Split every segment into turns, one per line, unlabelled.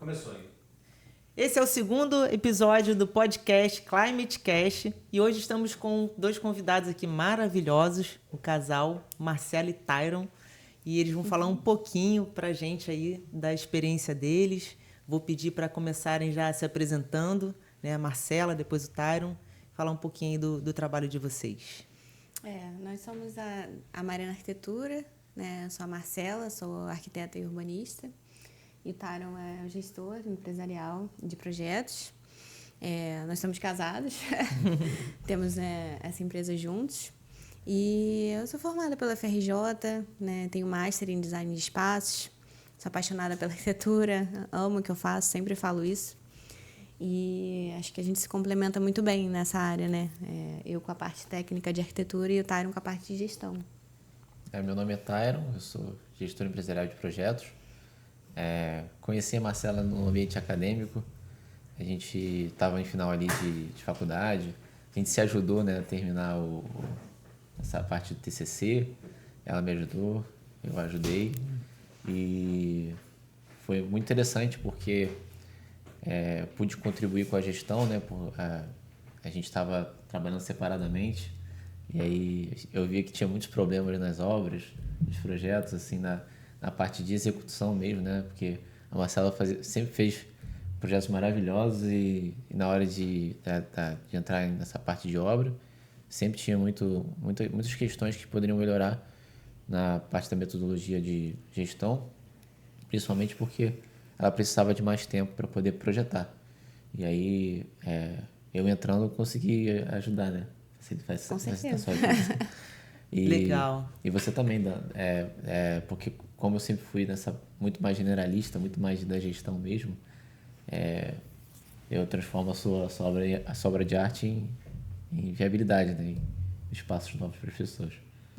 Começou aí.
Esse é o segundo episódio do podcast Climate Cash e hoje estamos com dois convidados aqui maravilhosos, o casal Marcela e Tyron, e eles vão falar um pouquinho pra gente aí da experiência deles. Vou pedir para começarem já se apresentando, né? A Marcela, depois o Tyron, falar um pouquinho aí do trabalho de vocês.
Nós somos a Mariana Arquitetura, né? Eu sou a Marcela, sou arquiteta e urbanista. E o Tyron é o gestor empresarial de projetos. Nós somos casados, temos essa empresa juntos. E eu sou formada pela FRJ, né? Tenho Master em Design de Espaços, sou apaixonada pela arquitetura, amo o que eu faço, sempre falo isso. E acho que a gente se complementa muito bem nessa área, né? Eu com a parte técnica de arquitetura e o Tyron com a parte de gestão.
Meu nome é Tyron, eu sou gestor empresarial de projetos. Conheci a Marcela no ambiente acadêmico, a gente estava em final ali de faculdade, a gente se ajudou, né, a terminar essa parte do TCC, ela me ajudou, eu a ajudei e foi muito interessante porque pude contribuir com a gestão, né, a gente estava trabalhando separadamente e aí eu via que tinha muitos problemas nas obras, nos projetos, assim, na parte de execução mesmo, né? Porque a Marcela sempre fez projetos maravilhosos e na hora de entrar nessa parte de obra, sempre tinha muitas questões que poderiam melhorar na parte da metodologia de gestão, principalmente porque ela precisava de mais tempo para poder projetar. E aí, eu entrando, consegui ajudar, né?
Com certeza.
Legal.
E você também, porque como eu sempre fui muito mais generalista, muito mais da gestão mesmo, eu transformo a sua obra de arte em viabilidade, né? Em espaços novos para as pessoas.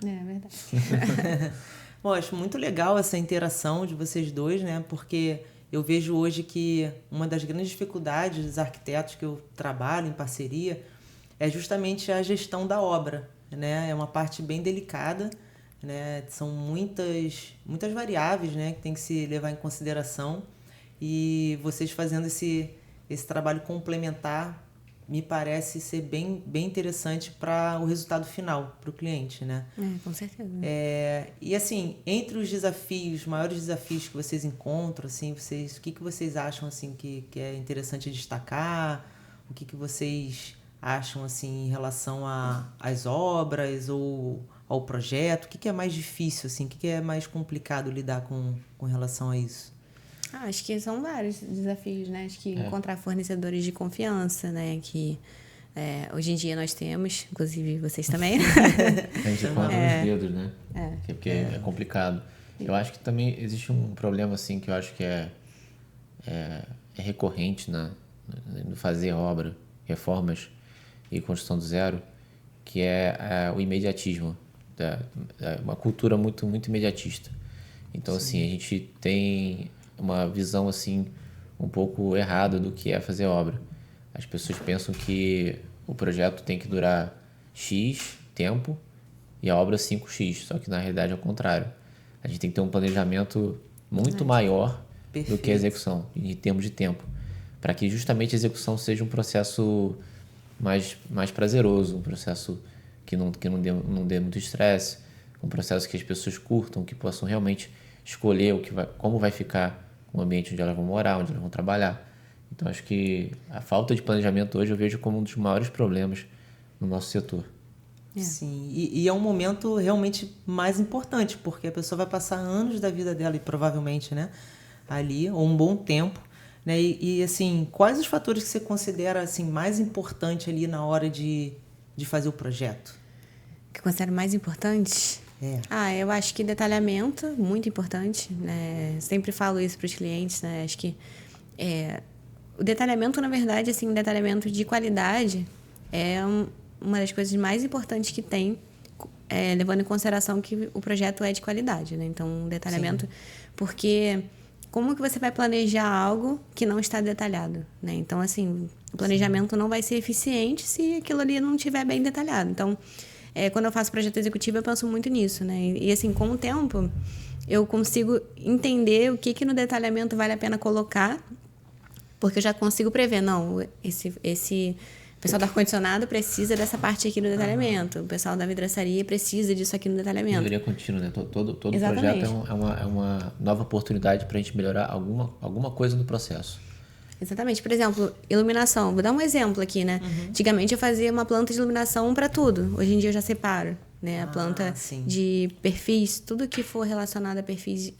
É verdade.
Bom, acho muito legal essa interação de vocês dois, né? Porque eu vejo hoje que uma das grandes dificuldades dos arquitetos que eu trabalho em parceria é justamente a gestão da obra, né? É uma parte bem delicada, né? São muitas variáveis, né, que tem que se levar em consideração e vocês fazendo esse trabalho complementar me parece ser bem interessante para o resultado final, para o cliente, né?
Com certeza.
E assim, entre os maiores desafios que vocês encontram, assim, o que vocês acham assim que é interessante destacar? O que vocês acham assim em relação às obras ou ao projeto? O que é mais difícil, assim? O que é mais complicado lidar com relação a isso?
Acho que são vários desafios, né? Acho que encontrar fornecedores de confiança, né? Que hoje em dia nós temos, inclusive vocês também.
A gente conta nos dedos, né? Porque é complicado. Eu acho que também existe um problema, assim, que eu acho que é recorrente no fazer obra, reformas e construção do zero, que é o imediatismo, uma cultura muito, muito imediatista. Então, assim, a gente tem uma visão, assim, um pouco errada do que é fazer obra. As pessoas pensam que o projeto tem que durar X tempo e a obra 5X, só que na realidade é o contrário. A gente tem que ter um planejamento muito maior do que a execução, em termos de tempo, para que justamente a execução seja um processo mais prazeroso, um processo que não dê muito estresse, um processo que as pessoas curtam, que possam realmente escolher como vai ficar o ambiente onde elas vão morar, onde elas vão trabalhar. Então, acho que a falta de planejamento hoje eu vejo como um dos maiores problemas no nosso setor.
Sim, e é um momento realmente mais importante, porque a pessoa vai passar anos da vida dela e provavelmente, né, ali, ou um bom tempo, né, e assim, quais os fatores que você considera assim, mais importante ali na hora de fazer o projeto?
O que eu considero mais importante? Eu acho que detalhamento, muito importante, né? Sempre falo isso para os clientes, né? Acho que o detalhamento, na verdade, assim, um detalhamento de qualidade é uma das coisas mais importantes que tem, levando em consideração que o projeto é de qualidade, né? Então, um detalhamento, porque como que você vai planejar algo que não está detalhado, né? Então, assim, o planejamento não vai ser eficiente se aquilo ali não estiver bem detalhado. Então, quando eu faço projeto executivo, eu penso muito nisso, né? E assim, com o tempo, eu consigo entender o que no detalhamento vale a pena colocar Porque eu já consigo prever, não, esse o pessoal do ar-condicionado precisa dessa parte aqui no detalhamento. O pessoal da vidraçaria precisa disso aqui no detalhamento.
Melhoria contínua, né? Todo projeto é uma nova oportunidade para a gente melhorar alguma coisa no processo.
Exatamente. Por exemplo, iluminação. Vou dar um exemplo aqui, né? Antigamente eu fazia uma planta de iluminação para tudo. Hoje em dia eu já separo, né? A planta de perfis, tudo que for relacionado a perfis...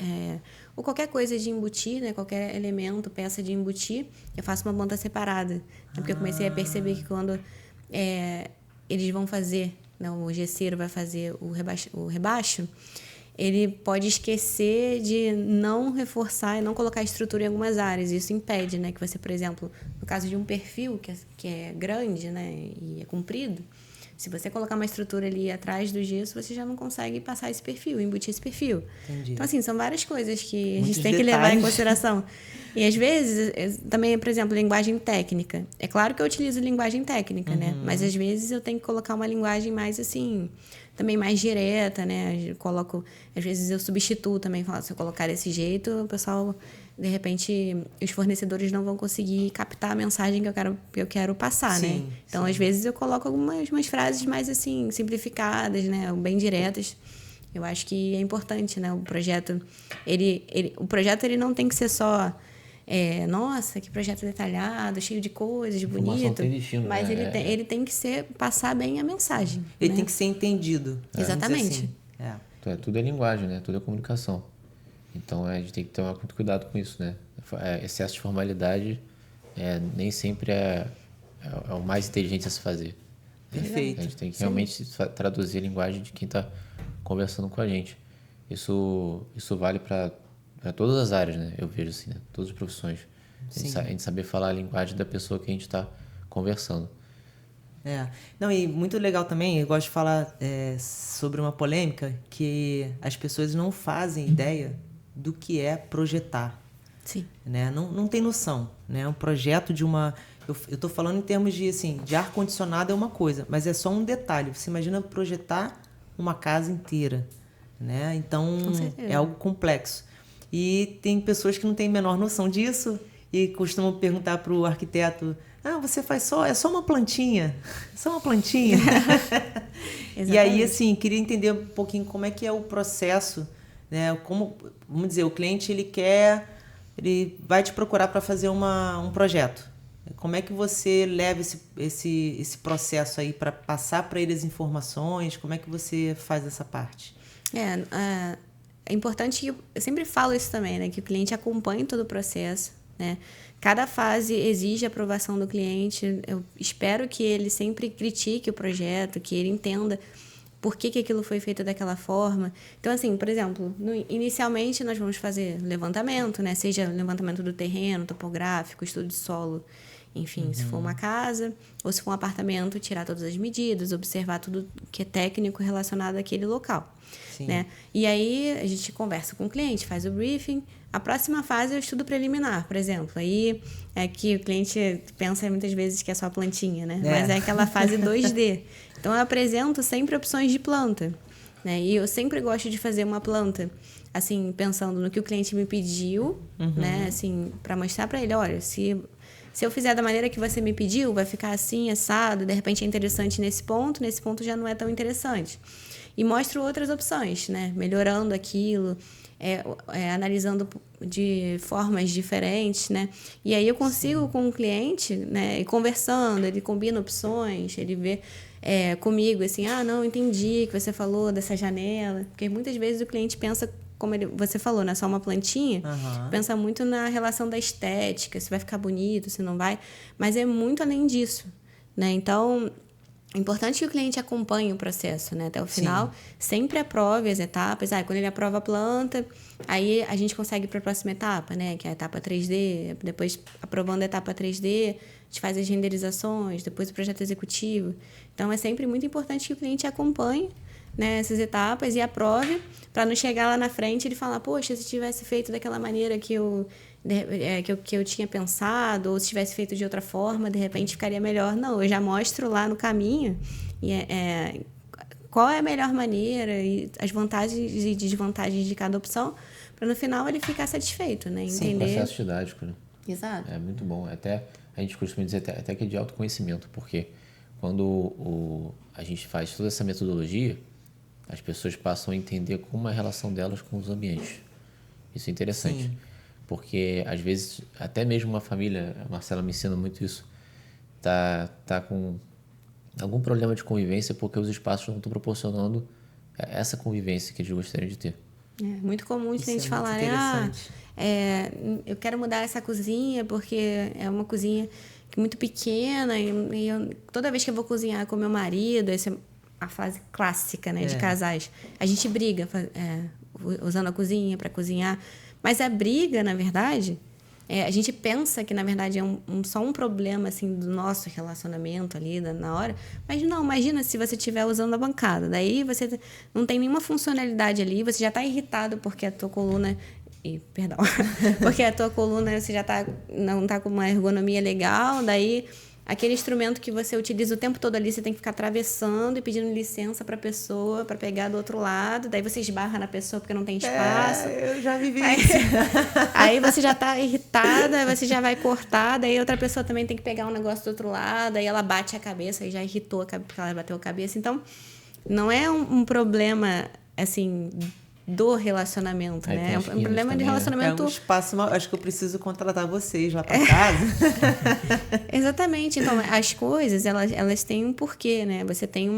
ou qualquer coisa de embutir, né? Qualquer elemento, peça de embutir, eu faço uma planta separada. Porque eu comecei a perceber que quando eles vão fazer, né? O gesseiro vai fazer o rebaixo, ele pode esquecer de não reforçar e não colocar estrutura em algumas áreas. Isso impede, né? Que você, por exemplo, no caso de um perfil que é grande, né? E é comprido, se você colocar uma estrutura ali atrás do gesso, você já não consegue passar esse perfil, embutir esse perfil.
Entendi.
Então, assim, são várias coisas que a gente tem que levar em consideração. E, às vezes, também, por exemplo, linguagem técnica. É claro que eu utilizo linguagem técnica, né? Mas, às vezes, eu tenho que colocar uma linguagem mais, assim, também mais direta, né? Eu coloco, às vezes, eu substituo também. Falo, se eu colocar desse jeito, o pessoal... De repente, os fornecedores não vão conseguir captar a mensagem que eu quero passar, né? Então, às vezes, eu coloco umas frases mais, assim, simplificadas, né? Bem diretas. Eu acho que é importante, né? O projeto, ele não tem que ser só... nossa, que projeto detalhado, cheio de coisas, bonito.
Destino,
mas ele tem que passar bem a mensagem.
Ele
né?
tem que ser entendido.
Exatamente.
Assim.
Tudo é linguagem, né? Tudo é comunicação. Então a gente tem que tomar muito cuidado com isso, né? Excesso de formalidade nem sempre é o mais inteligente a se fazer.
Perfeito.
A gente tem que realmente traduzir a linguagem de quem está conversando com a gente. Isso vale para todas as áreas, né? Eu vejo assim, né? Todas as profissões. A gente saber falar a linguagem da pessoa que a gente está conversando.
Não, e muito legal também, eu gosto de falar sobre uma polêmica que as pessoas não fazem ideia do que é projetar.
Sim.
Né? Não tem noção. Né? Um projeto de uma... Eu estou falando em termos de ar-condicionado é uma coisa, mas é só um detalhe. Você imagina projetar uma casa inteira. Né? Então, é algo complexo. E tem pessoas que não têm a menor noção disso e costumam perguntar para o arquiteto... você faz é só uma plantinha. Só uma plantinha. E aí, assim, queria entender um pouquinho como é que é o processo, né? Como, vamos dizer, o cliente, ele vai te procurar para fazer um projeto. Como é que você leva esse processo aí para passar para ele as informações? Como é que você faz essa parte?
É importante, eu sempre falo isso também, né? Que o cliente acompanhe todo o processo, né? Cada fase exige a aprovação do cliente. Eu espero que ele sempre critique o projeto, que ele entenda por que aquilo foi feito daquela forma. Então, assim, por exemplo, inicialmente nós vamos fazer levantamento, né? Seja levantamento do terreno, topográfico, estudo de solo, enfim, se for uma casa ou se for um apartamento, tirar todas as medidas, observar tudo que é técnico relacionado àquele local. Né? E aí a gente conversa com o cliente, faz o briefing. A próxima fase é o estudo preliminar, por exemplo. Aí é que o cliente pensa muitas vezes que é só a plantinha, né? Mas é aquela fase 2D. Então, eu apresento sempre opções de planta. Né? E eu sempre gosto de fazer uma planta, assim, pensando no que o cliente me pediu, né? Assim, para mostrar para ele, olha, se eu fizer da maneira que você me pediu, vai ficar assim, assado, de repente é interessante nesse ponto já não é tão interessante. E mostro outras opções, né? Melhorando aquilo, analisando de formas diferentes, né? E aí eu consigo com o cliente, né? Conversando, ele combina opções, ele vê comigo assim, não, entendi que você falou dessa janela. Porque muitas vezes o cliente pensa, como você falou, né? Só uma plantinha, pensa muito na relação da estética, se vai ficar bonito, se não vai. Mas é muito além disso, né? Então... é importante que o cliente acompanhe o processo, né, até o final, sempre aprove as etapas. Quando ele aprova a planta, aí a gente consegue ir para a próxima etapa, né, que é a etapa 3D. Depois, aprovando a etapa 3D, a gente faz as renderizações, depois o projeto executivo. Então, é sempre muito importante que o cliente acompanhe, né, essas etapas e aprove, para não chegar lá na frente e ele falar, poxa, se tivesse feito daquela maneira que eu tinha pensado, ou se tivesse feito de outra forma, de repente ficaria melhor. Não, eu já mostro lá no caminho qual é a melhor maneira e as vantagens e desvantagens de cada opção, para no final ele ficar satisfeito, né? Entender.
Sim, processo didático, né?
Exato.
É muito bom. Até a gente costuma dizer até que é de autoconhecimento, porque quando a gente faz toda essa metodologia, as pessoas passam a entender como é a relação delas com os ambientes. Isso é interessante. Sim. Porque, às vezes, até mesmo uma família, a Marcela me ensina muito isso, tá com algum problema de convivência porque os espaços não estão proporcionando essa convivência que eles gostariam de ter.
É muito comum isso a gente falar, eu quero mudar essa cozinha porque é uma cozinha muito pequena e toda vez que eu vou cozinhar com meu marido, essa é a fase clássica, né, de casais, a gente briga usando a cozinha para cozinhar, mas a briga, na verdade, a gente pensa que, na verdade, é só um problema, assim, do nosso relacionamento ali na hora. Mas não, imagina se você estiver usando a bancada. Daí você não tem nenhuma funcionalidade ali, você já está irritado porque a tua coluna... Perdão. Porque a tua coluna você já não está com uma ergonomia legal, daí... Aquele instrumento que você utiliza o tempo todo ali, você tem que ficar atravessando e pedindo licença para a pessoa para pegar do outro lado. Daí você esbarra na pessoa porque não tem espaço.
Eu já vivi isso.
Aí você já tá irritada, você já vai cortar. Daí outra pessoa também tem que pegar um negócio do outro lado. Aí ela bate a cabeça e já irritou porque ela bateu a cabeça. Então, não é um problema, assim... do relacionamento, né? É um problema de relacionamento...
É um espaço... Acho que eu preciso contratar vocês lá para casa.
Exatamente. Então, as coisas, elas têm um porquê, né? Você tem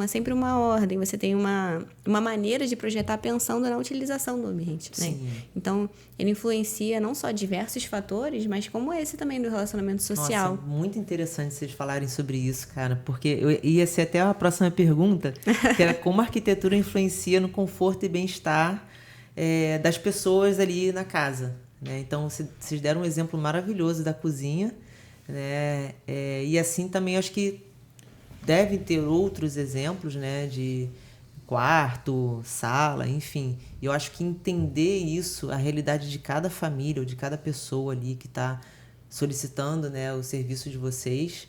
sempre uma ordem, você tem uma maneira de projetar pensando na utilização do ambiente, né?
Sim.
Então, ele influencia não só diversos fatores, mas como esse também do relacionamento social.
Nossa, muito interessante vocês falarem sobre isso, cara, porque ia ser até a próxima pergunta, que era como a arquitetura influencia no conforto e bem-estar das pessoas ali na casa, né? Então, vocês deram um exemplo maravilhoso da cozinha, né? E assim também acho que devem ter outros exemplos, né? De quarto, sala, enfim. E eu acho que entender isso, a realidade de cada família ou de cada pessoa ali que está solicitando, né, o serviço de vocês,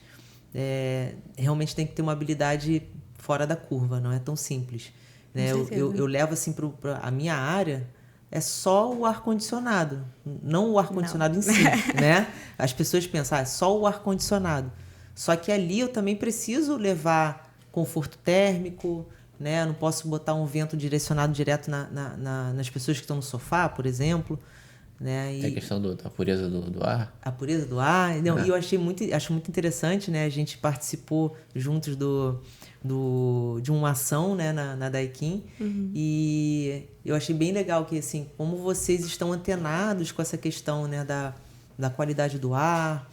realmente tem que ter uma habilidade fora da curva, não é tão simples. Né? Eu levo assim para a minha área, é só o ar-condicionado, não o ar-condicionado em si, né? As pessoas pensam, é só o ar-condicionado. Só que ali eu também preciso levar conforto térmico, né? Eu não posso botar um vento direcionado direto nas pessoas que estão no sofá, por exemplo. Né?
Tem a questão da pureza do ar.
A pureza do ar. Não, e eu acho muito interessante, né? A gente participou juntos de uma ação, né, na Daikin.
Uhum.
E eu achei bem legal que, assim, como vocês estão antenados com essa questão, né, da qualidade do ar,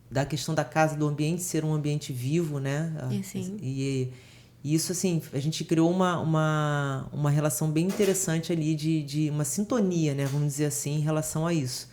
da questão da casa, do ambiente ser um ambiente vivo, né?
Sim.
E isso, assim, a gente criou uma relação bem interessante ali de uma sintonia, né? Vamos dizer assim, em relação a isso.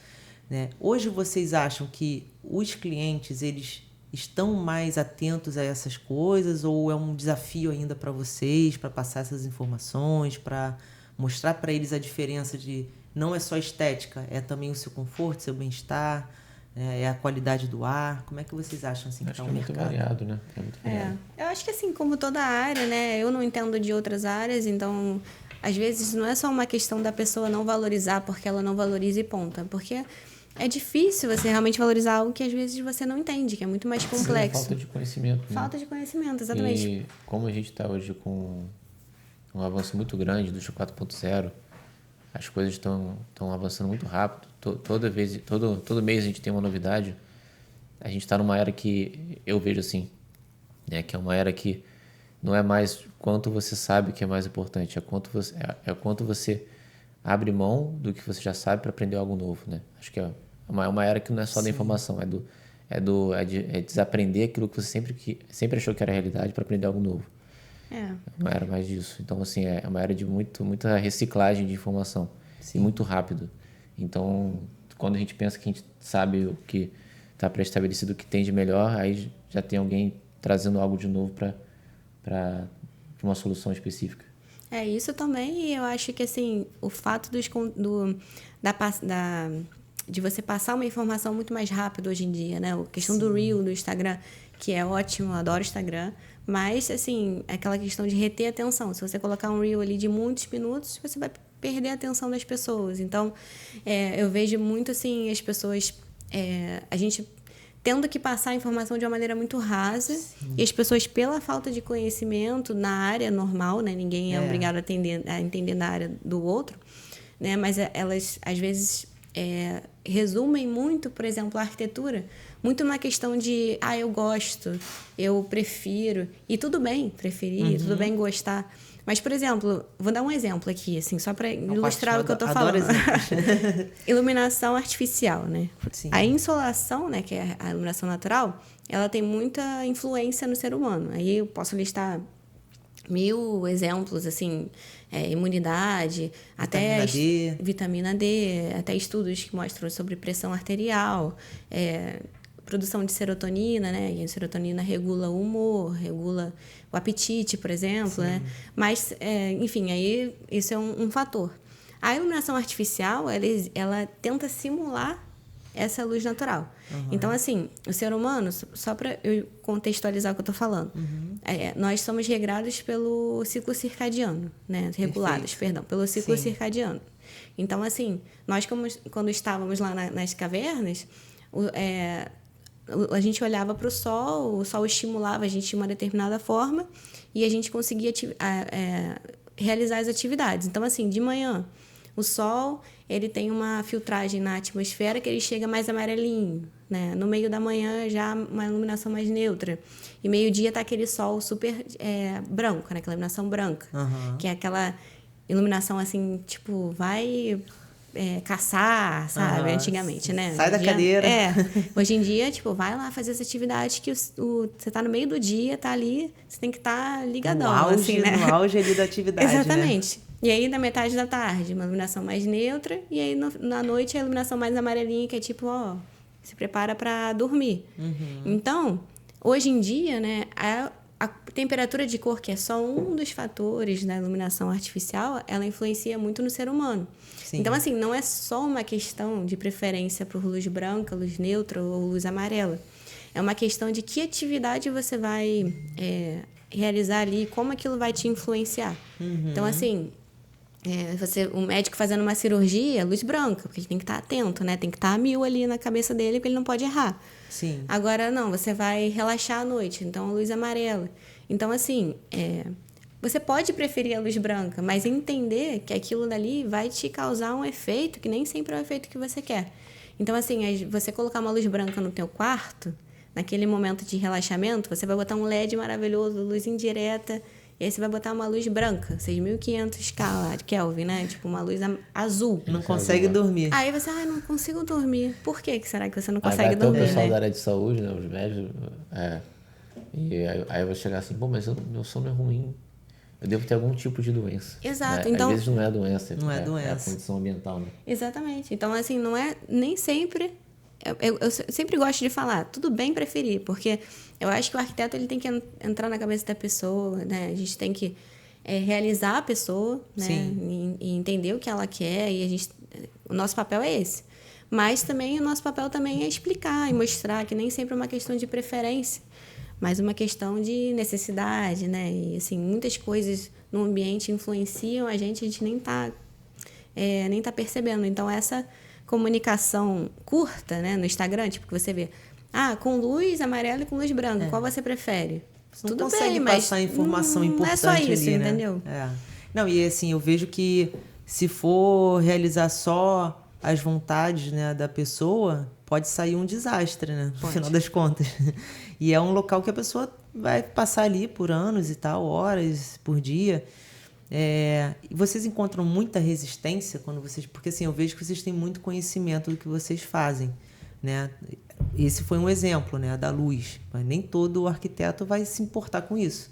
Né? Hoje vocês acham que os clientes, eles estão mais atentos a essas coisas ou é um desafio ainda para vocês, para passar essas informações, para mostrar para eles a diferença de não é só estética, é também o seu conforto, seu bem-estar, é a qualidade do ar? Como é que vocês acham assim, que está o mercado?
É muito variado, né? É muito variado.
Eu acho que assim, como toda área, né? Eu não entendo de outras áreas, então às vezes não é só uma questão da pessoa não valorizar porque ela não valoriza e ponta, porque é difícil você realmente valorizar algo que às vezes você não entende, que é muito mais complexo.
Falta de conhecimento.
Falta de conhecimento, exatamente.
E como a gente está hoje com um avanço muito grande do 4.0, as coisas estão avançando muito rápido. Todo mês a gente tem uma novidade. A gente está numa era que eu vejo assim, né, que é uma era que não é mais quanto você sabe que é mais importante, é quanto você abre mão do que você já sabe para aprender algo novo, né? Acho que é uma era que não é só da informação, é de desaprender aquilo que você sempre achou que era realidade para aprender algo novo. Não era mais disso. Então, assim, é uma era de muita reciclagem de informação. Sim. E muito rápido. Então, quando a gente pensa que a gente sabe o que está pré-estabelecido, o que tem de melhor, aí já tem alguém trazendo algo de novo para uma solução específica.
Isso também, e eu acho que, assim, o fato de você passar uma informação muito mais rápido hoje em dia, né? A questão Sim. do Reel, do Instagram, que é ótimo, eu adoro o Instagram, mas, assim, aquela questão de reter a atenção. Se você colocar um Reel ali de muitos minutos, você vai perder a atenção das pessoas. Então, eu vejo muito, assim, as pessoas a gente tendo que passar a informação de uma maneira muito rasa. Sim. E as pessoas, pela falta de conhecimento na área normal, né? Ninguém é obrigado a entender na área do outro, né? Mas elas, às vezes, resumem muito, por exemplo, a arquitetura, muito na questão de, eu gosto, eu prefiro. E tudo bem preferir, tudo bem gostar. Mas, por exemplo, vou dar um exemplo aqui, assim, só para ilustrar o que eu estou falando. Iluminação artificial, né? Sim. A insolação, né, que é a iluminação natural, ela tem muita influência no ser humano. Aí eu posso listar 1000 exemplos, assim, imunidade, vitamina D, até estudos que mostram sobre pressão arterial, produção de serotonina, né? E a serotonina regula o humor, regula o apetite, por exemplo, né? Mas, enfim, aí isso é um fator. A iluminação artificial, ela tenta simular essa luz natural. Então, assim, o ser humano, só para eu contextualizar o que eu estou falando, nós somos regrados pelo ciclo circadiano, né? Regulados, pelo ciclo circadiano. Então, assim, nós quando estávamos lá nas cavernas, a gente olhava para o sol estimulava a gente de uma determinada forma e a gente conseguia realizar as atividades. Então, assim, de manhã, o sol ele tem uma filtragem na atmosfera que ele chega mais amarelinho, né? No meio da manhã já uma iluminação mais neutra. E meio-dia tá aquele sol super branco, né? Aquela iluminação branca, que é aquela iluminação assim, tipo, vai... caçar, sabe? Antigamente, né?
Sai da cadeira.
Hoje em dia, tipo, vai lá fazer essa atividade que você tá no meio do dia, tá ali, você tem que estar ligadão, assim, né?
No auge ali da atividade,
exatamente.
Né?
E aí, na metade da tarde, uma iluminação mais neutra, e aí na noite a iluminação mais amarelinha, que é tipo, se prepara para dormir. Então, hoje em dia, né, a temperatura de cor, que é só um dos fatores da iluminação artificial, ela influencia muito no ser humano. Sim. Então, assim, não é só uma questão de preferência por luz branca, luz neutra ou luz amarela. É uma questão de que atividade você vai realizar ali, como aquilo vai te influenciar. Então, assim, o médico fazendo uma cirurgia, luz branca, porque ele tem que estar atento, né? Tem que estar a 1000 ali na cabeça dele, porque ele não pode errar.
Sim.
Agora, não, você vai relaxar à noite, então a luz amarela. Então, assim, você pode preferir a luz branca, mas entender que aquilo dali vai te causar um efeito que nem sempre é o efeito que você quer. Então, assim, você colocar uma luz branca no teu quarto, naquele momento de relaxamento, você vai botar um LED maravilhoso, luz indireta, e aí você vai botar uma luz branca, 6.500 Kelvin, né? Tipo, uma luz azul.
Não consegue dormir.
Aí você, não consigo dormir. Por que será que você não consegue dormir,
o pessoal
né?
da área de saúde, né? Os médicos, e aí eu vou chegar assim, mas meu sono é ruim. Eu devo ter algum tipo de doença.
Exato.
Né?
Então,
às vezes não é a doença.
Não é doença.
É a condição ambiental, né?
Exatamente. Então, assim, não é nem sempre... Eu sempre gosto de falar, tudo bem preferir, porque eu acho que o arquiteto ele tem que entrar na cabeça da pessoa, né? A gente tem que realizar a pessoa, né? E entender o que ela quer, e o nosso papel é esse. Mas também o nosso papel também é explicar e mostrar que nem sempre é uma questão de preferência, mas uma questão de necessidade, né? E, assim, muitas coisas no ambiente influenciam a gente nem tá percebendo. Então, essa comunicação curta, né, no Instagram, tipo, que você vê, com luz amarela e com luz branca, qual você prefere?
Você não consegue passar informação importante
não é só isso,
ali, né?
entendeu?
Não, e assim, eu vejo que se for realizar só as vontades, né, da pessoa, pode sair um desastre, né? No final das contas. E é um local que a pessoa vai passar ali por anos e tal, horas por dia. Vocês encontram muita resistência quando vocês... Porque assim, eu vejo que vocês têm muito conhecimento do que vocês fazem, né? Esse foi um exemplo, né, da luz. Mas nem todo arquiteto vai se importar com isso,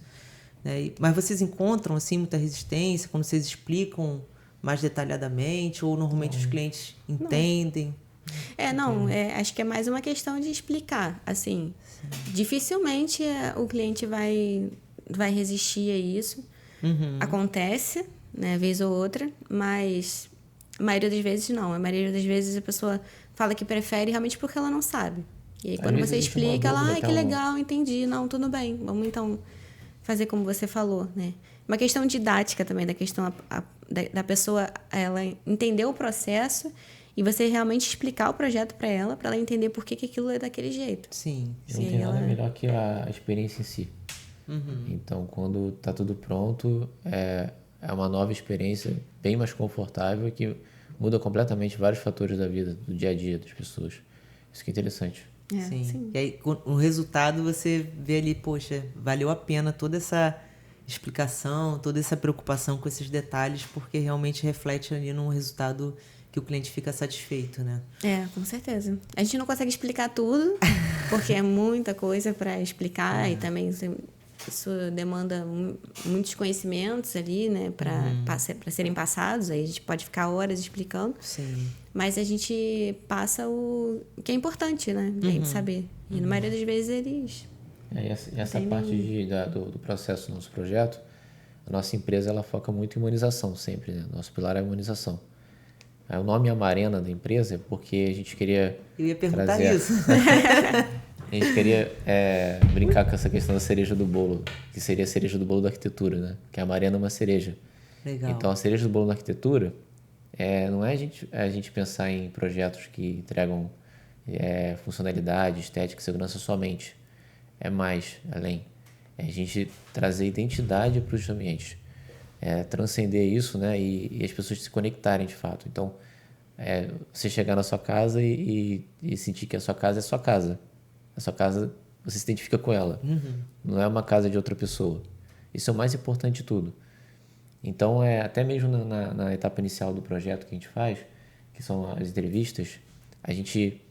né? Mas vocês encontram assim, muita resistência quando vocês explicam mais detalhadamente? Ou normalmente os clientes entendem?
Acho que é mais uma questão de explicar. Assim, dificilmente o cliente vai resistir a isso. Acontece, né, vez ou outra, mas a maioria das vezes não. A maioria das vezes a pessoa fala que prefere realmente porque ela não sabe. E aí quando você explica, ela, que legal, entendi, não, tudo bem, vamos então fazer como você falou, né? Uma questão didática também, da questão da pessoa ela entender o processo e você realmente explicar o projeto para ela entender por que aquilo é daquele jeito.
Sim.
Não tem nada melhor que a experiência em si. Então, quando tá tudo pronto, é uma nova experiência bem mais confortável que muda completamente vários fatores da vida, do dia a dia das pessoas. Isso que é interessante.
Sim. E aí, o resultado, você vê ali, poxa, valeu a pena toda essa explicação, toda essa preocupação com esses detalhes, porque realmente reflete ali num resultado que o cliente fica satisfeito, né?
Com certeza. A gente não consegue explicar tudo, porque é muita coisa para explicar e também isso demanda muitos conhecimentos ali, né, para serem passados. Aí a gente pode ficar horas explicando.
Sim.
Mas a gente passa o que é importante, né, da gente saber. E na maioria das vezes eles...
Essa parte do processo do nosso projeto, a nossa empresa ela foca muito em humanização sempre, né? Nosso pilar é a humanização. O nome Amarena da empresa é porque a gente queria
Eu ia perguntar isso.
A gente queria brincar com essa questão da cereja do bolo, que seria a cereja do bolo da arquitetura, né? Que a Amarena é uma cereja.
Legal.
Então, a cereja do bolo da arquitetura não é a gente pensar em projetos que entregam funcionalidade, estética e segurança somente. É mais, além. É a gente trazer identidade para os ambientes. Transcender isso, né? E as pessoas se conectarem de fato. Então, você chegar na sua casa e sentir que a sua casa é sua casa. A sua casa, você se identifica com ela. Não é uma casa de outra pessoa. Isso é o mais importante de tudo. Então, até mesmo na etapa inicial do projeto que a gente faz, que são as entrevistas, a gente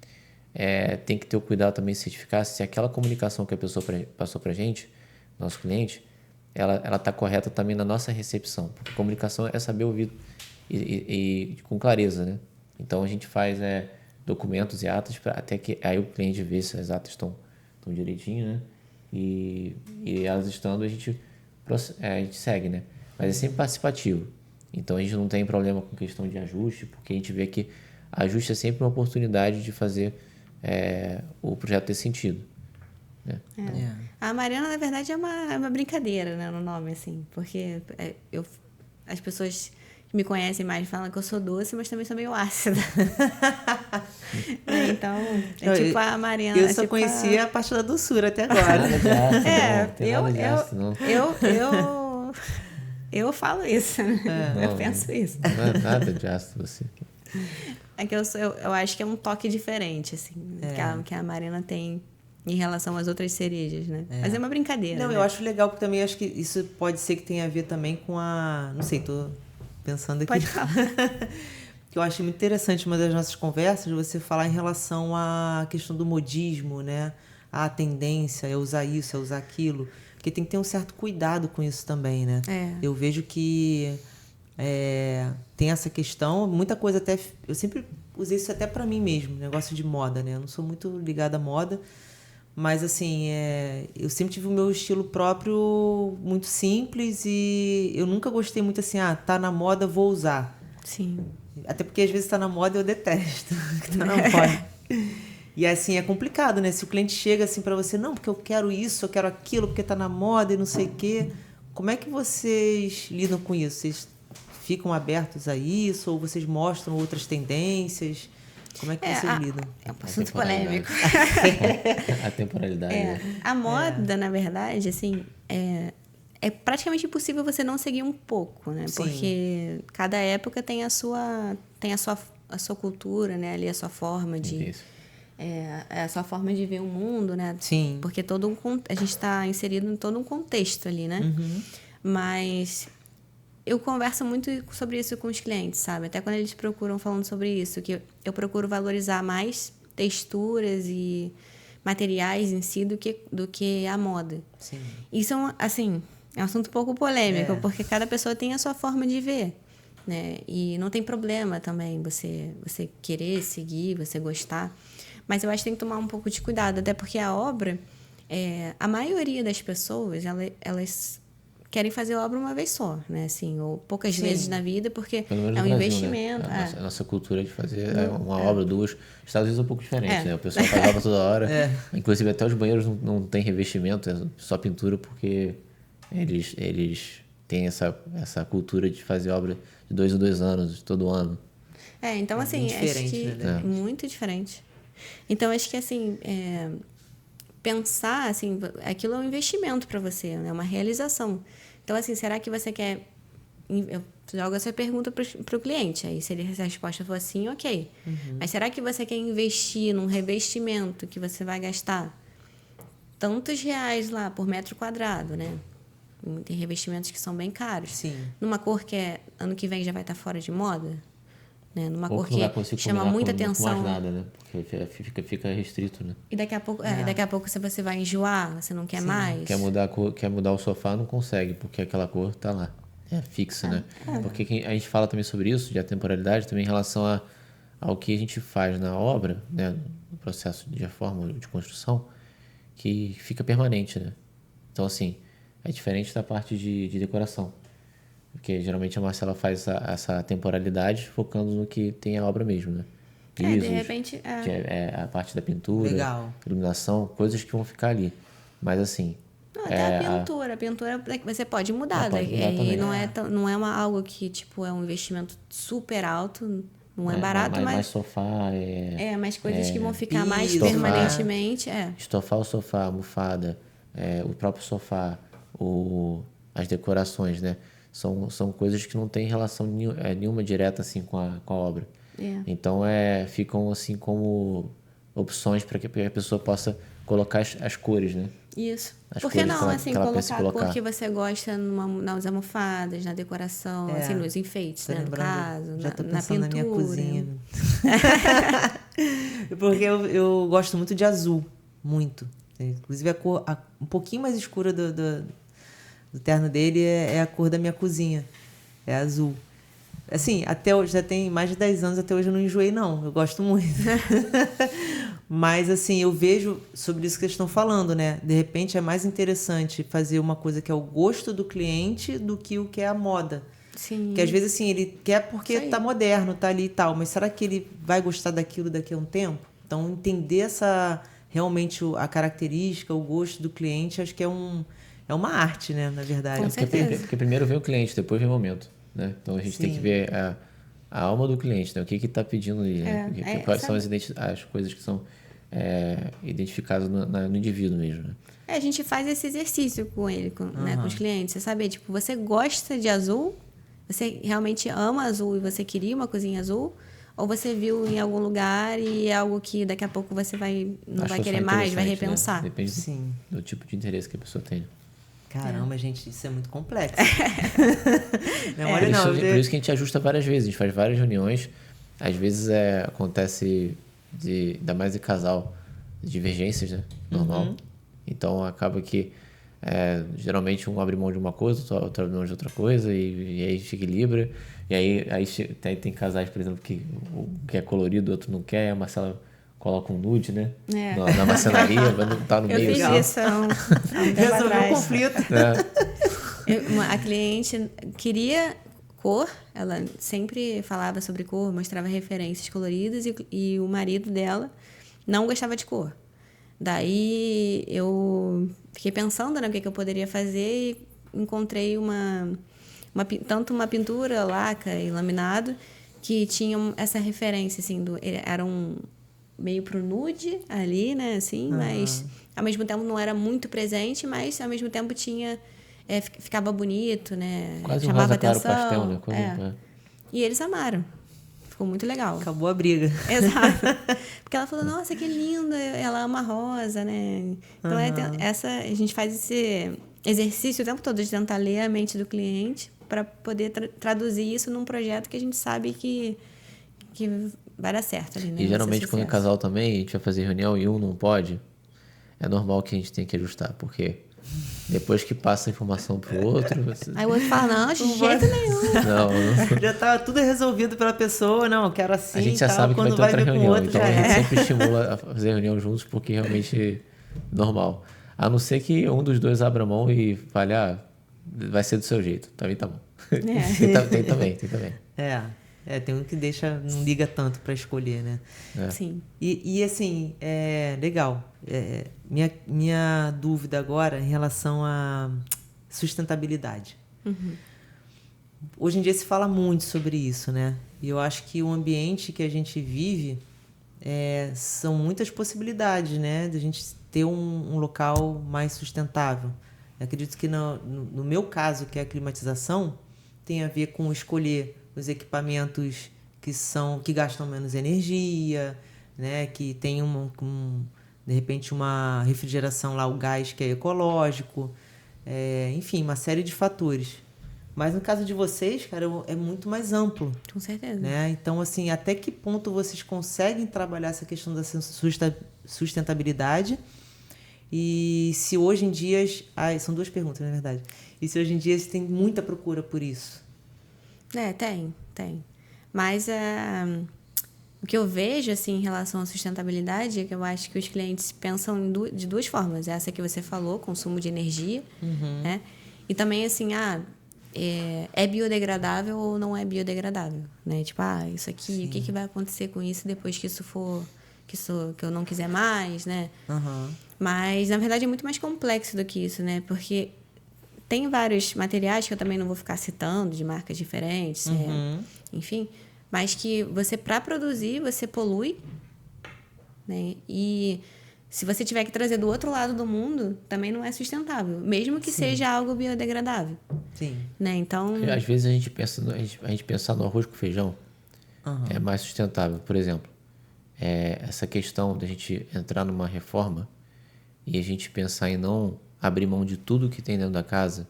tem que ter o cuidado também de certificar se aquela comunicação que a pessoa passou para a gente, nosso cliente, ela está correta também na nossa recepção. Porque comunicação é saber ouvir e com clareza, né? Então, a gente faz documentos e atas até que aí o cliente vê se as atas estão direitinho, né? E elas estando, a gente segue, né? Mas é sempre participativo. Então, a gente não tem problema com questão de ajuste, porque a gente vê que ajuste é sempre uma oportunidade de fazer o projeto ter sentido. Né?
A Mariana, na verdade, é uma brincadeira, né, no nome, assim. Porque as pessoas que me conhecem mais falam que eu sou doce, mas também sou meio ácida. Então, tipo a Mariana.
Eu só conhecia a parte da doçura até agora.
Eu falo isso, né? Eu penso isso.
Não é nada de ácido, você.
É que eu acho que é um toque diferente, assim, que a Mariana tem em relação às outras cerejas, né? Mas é uma brincadeira.
Não,
né?
eu acho legal, porque também acho que isso pode ser que tenha a ver também com a... Não sei, tô pensando aqui.
Pode falar.
Que eu acho muito interessante uma das nossas conversas, você falar em relação à questão do modismo, né? A tendência é usar isso, é usar aquilo. Porque tem que ter um certo cuidado com isso também, né? Eu vejo que tem essa questão, muita coisa até... Eu sempre usei isso até pra mim mesmo, negócio de moda, né? Eu não sou muito ligada à moda, mas assim, eu sempre tive o meu estilo próprio muito simples e eu nunca gostei muito assim, tá na moda, vou usar.
Sim.
Até porque às vezes tá na moda e eu detesto que tá na moda. E assim, é complicado, né? Se o cliente chega assim pra você, não, porque eu quero isso, eu quero aquilo, porque tá na moda e não sei o quê. Como é que vocês lidam com isso? Vocês ficam abertos a isso ou vocês mostram outras tendências? Como é que vocês lidam?
É um assunto polêmico.
A temporalidade.
A moda, na verdade, assim, é praticamente impossível você não seguir um pouco, né?
Sim.
Porque cada época tem a sua cultura, né? Ali a sua forma de...
Isso.
a sua forma de ver o mundo, né?
Sim.
Porque a gente está inserido em todo um contexto ali, né? Mas... Eu converso muito sobre isso com os clientes, sabe? Até quando eles procuram falando sobre isso, que eu procuro valorizar mais texturas e materiais em si do que a moda.
Sim.
Isso é um assunto um pouco polêmico, porque cada pessoa tem a sua forma de ver, né? E não tem problema também você querer seguir, você gostar. Mas eu acho que tem que tomar um pouco de cuidado, até porque a obra, a maioria das pessoas, elas querem fazer obra uma vez só, né? Assim, ou poucas vezes na vida, porque é um
Brasil,
investimento.
Né? A nossa cultura de fazer uma obra, duas. Os Estados Unidos é um pouco diferente, né? O pessoal faz obra toda hora. Inclusive, até os banheiros não tem revestimento, é só pintura, porque eles têm essa cultura de fazer obra de 2 em 2 anos, todo ano.
Então assim, acho que
né?
é muito diferente. Então acho que assim, pensar assim, aquilo é um investimento para você, né? Uma realização. Então assim, será que você quer... Eu jogo essa pergunta para o cliente. Aí, se a resposta for sim, ok. Mas será que você quer investir num revestimento que você vai gastar tantos reais lá por metro quadrado, né? Tem revestimentos que são bem caros.
Sim.
Numa cor que ano que vem já vai estar fora de moda, né? Numa
Ou
cor
que não vai conseguir
chama muita
combinar com
atenção.
mais nada, né? Porque fica restrito, né?
E daqui a pouco se você vai enjoar, você não quer mais.
Quer mudar a cor, quer mudar o sofá, não consegue, porque aquela cor tá lá. É fixa, né? Porque a gente fala também sobre isso, de atemporalidade, também em relação ao que a gente faz na obra, né? No processo de reforma, de construção, que fica permanente, né? Então, assim, é diferente da parte de decoração. Porque geralmente a Marcela faz essa temporalidade focando no que tem a obra mesmo, né? Pisos,
de repente...
que é a parte da pintura,
Legal.
iluminação, coisas que vão ficar ali. Mas assim...
Até a pintura você pode mudar.
Pode mudar também.
Não é algo que tipo, é um investimento super alto, não é barato, mas...
Mais sofá,
mais coisas que vão ficar mais
piso,
permanentemente.
Estofar o sofá, a almofada, o próprio sofá, as decorações, né? São coisas que não têm relação nenhuma direta assim com a obra. Então ficam assim como opções para que a pessoa possa colocar as cores, né?
Isso.
As
Por que
cores
não, assim, colocar a cor
colocar.
que você gosta nas almofadas, na decoração, assim, nos enfeites, né? No caso,
já tô
na
pensando
pintura.
na minha cozinha. Porque eu gosto muito de azul. Muito. Inclusive a cor um pouquinho mais escura do terno dele é a cor da minha cozinha. É azul. Assim, até hoje, já tem mais de 10 anos, até hoje eu não enjoei, não. Eu gosto muito. Mas, assim, eu vejo sobre isso que eles estão falando, né? De repente, é mais interessante fazer uma coisa que é o gosto do cliente do que o que é a moda.
Sim.
Que às vezes, assim, ele quer porque tá moderno, tá ali e tal. Mas será que ele vai gostar daquilo daqui a um tempo? Então, entender realmente a característica, o gosto do cliente, acho que é uma arte, né? Na verdade.
Com certeza.
Porque primeiro vem o cliente, depois vem o momento, né? Então, a gente tem que ver a alma do cliente, né? O que está pedindo ali, né? Quais são as coisas que são identificadas no indivíduo mesmo, né?
A gente faz esse exercício com ele, né, com os clientes. Você sabe, tipo, você gosta de azul? Você realmente ama azul e você queria uma cozinha azul? Ou você viu em algum lugar e é algo que daqui a pouco você não vai querer mais, vai repensar?
Né? Depende do tipo de interesse que a pessoa tem.
Caramba, gente, isso é muito complexo.
Por isso que a gente ajusta várias vezes, a gente faz várias reuniões. Às vezes acontece, ainda mais em casal, divergências, né? Normal. Então acaba que geralmente um abre mão de uma coisa, outro abre mão de outra coisa, e aí se equilibra. E aí tem casais, por exemplo, que é colorido, o outro não quer, a Marcela coloca um nude, né? Na marcenaria, tá no meio.
Eu fiz isso há um tempo
Resolveu
atrás.
o conflito.
A cliente queria cor, ela sempre falava sobre cor, mostrava referências coloridas e o marido dela não gostava de cor. Daí eu fiquei pensando, né, o que eu poderia fazer e encontrei tanto uma pintura, laca e laminado que tinham essa referência, assim, era meio pro nude ali, né, assim, mas ao mesmo tempo não era muito presente, mas ao mesmo tempo tinha... ficava bonito, né?
Quase
chamava
um rosa claro
atenção.
pastel, né?
E eles amaram. Ficou muito legal.
Acabou a briga.
Exato. Porque ela falou, nossa, que lindo, ela ama rosa, né? Então, a gente faz esse exercício o tempo todo de tentar ler a mente do cliente para poder traduzir isso num projeto que a gente sabe que vai dar certo ali, né?
E geralmente quando é casal também, a gente vai fazer reunião e um não pode, é normal que a gente tenha que ajustar, porque depois que passa a informação pro outro...
Aí o outro fala, não, de jeito nenhum.
Não.
Já tá tudo resolvido pela pessoa, não, quero assim.
A gente já sabe que vai ter outra reunião, então a gente sempre estimula a fazer reunião juntos, porque realmente é normal. A não ser que um dos dois abra a mão e fale, vai ser do seu jeito, também tá bom. Tem também.
Tem um que não liga tanto para escolher, né?
Sim.
E assim, legal. Minha dúvida agora em relação à sustentabilidade. Hoje em dia se fala muito sobre isso, né? E eu acho que o ambiente que a gente vive são muitas possibilidades, né? De a gente ter um local mais sustentável. Eu acredito que no meu caso, que é a climatização, tem a ver com escolher os equipamentos que gastam menos energia, né? Que tem de repente uma refrigeração lá, o gás que é ecológico, enfim, uma série de fatores. Mas no caso de vocês, cara, é muito mais amplo.
Com certeza.
Né? Então, assim, até que ponto vocês conseguem trabalhar essa questão da sustentabilidade? E se hoje em dia... são duas perguntas, na verdade. E se hoje em dia você tem muita procura por isso?
Tem. Mas o que eu vejo, assim, em relação à sustentabilidade é que eu acho que os clientes pensam de duas formas. Essa que você falou, consumo de energia, né? E também, assim, é biodegradável ou não é biodegradável, né? Tipo, isso aqui, Sim. O que vai acontecer com isso depois que isso for... que eu não quiser mais, né? Mas, na verdade, é muito mais complexo do que isso, né? Porque tem vários materiais que eu também não vou ficar citando, de marcas diferentes, enfim... Mas que para produzir, você polui, né? E se você tiver que trazer do outro lado do mundo, também não é sustentável, mesmo que seja algo biodegradável.
Sim.
Né? Então...
Às vezes a gente pensar no arroz com feijão é mais sustentável. Por exemplo, essa questão da gente entrar numa reforma e a gente pensar em não abrir mão de tudo que tem dentro da casa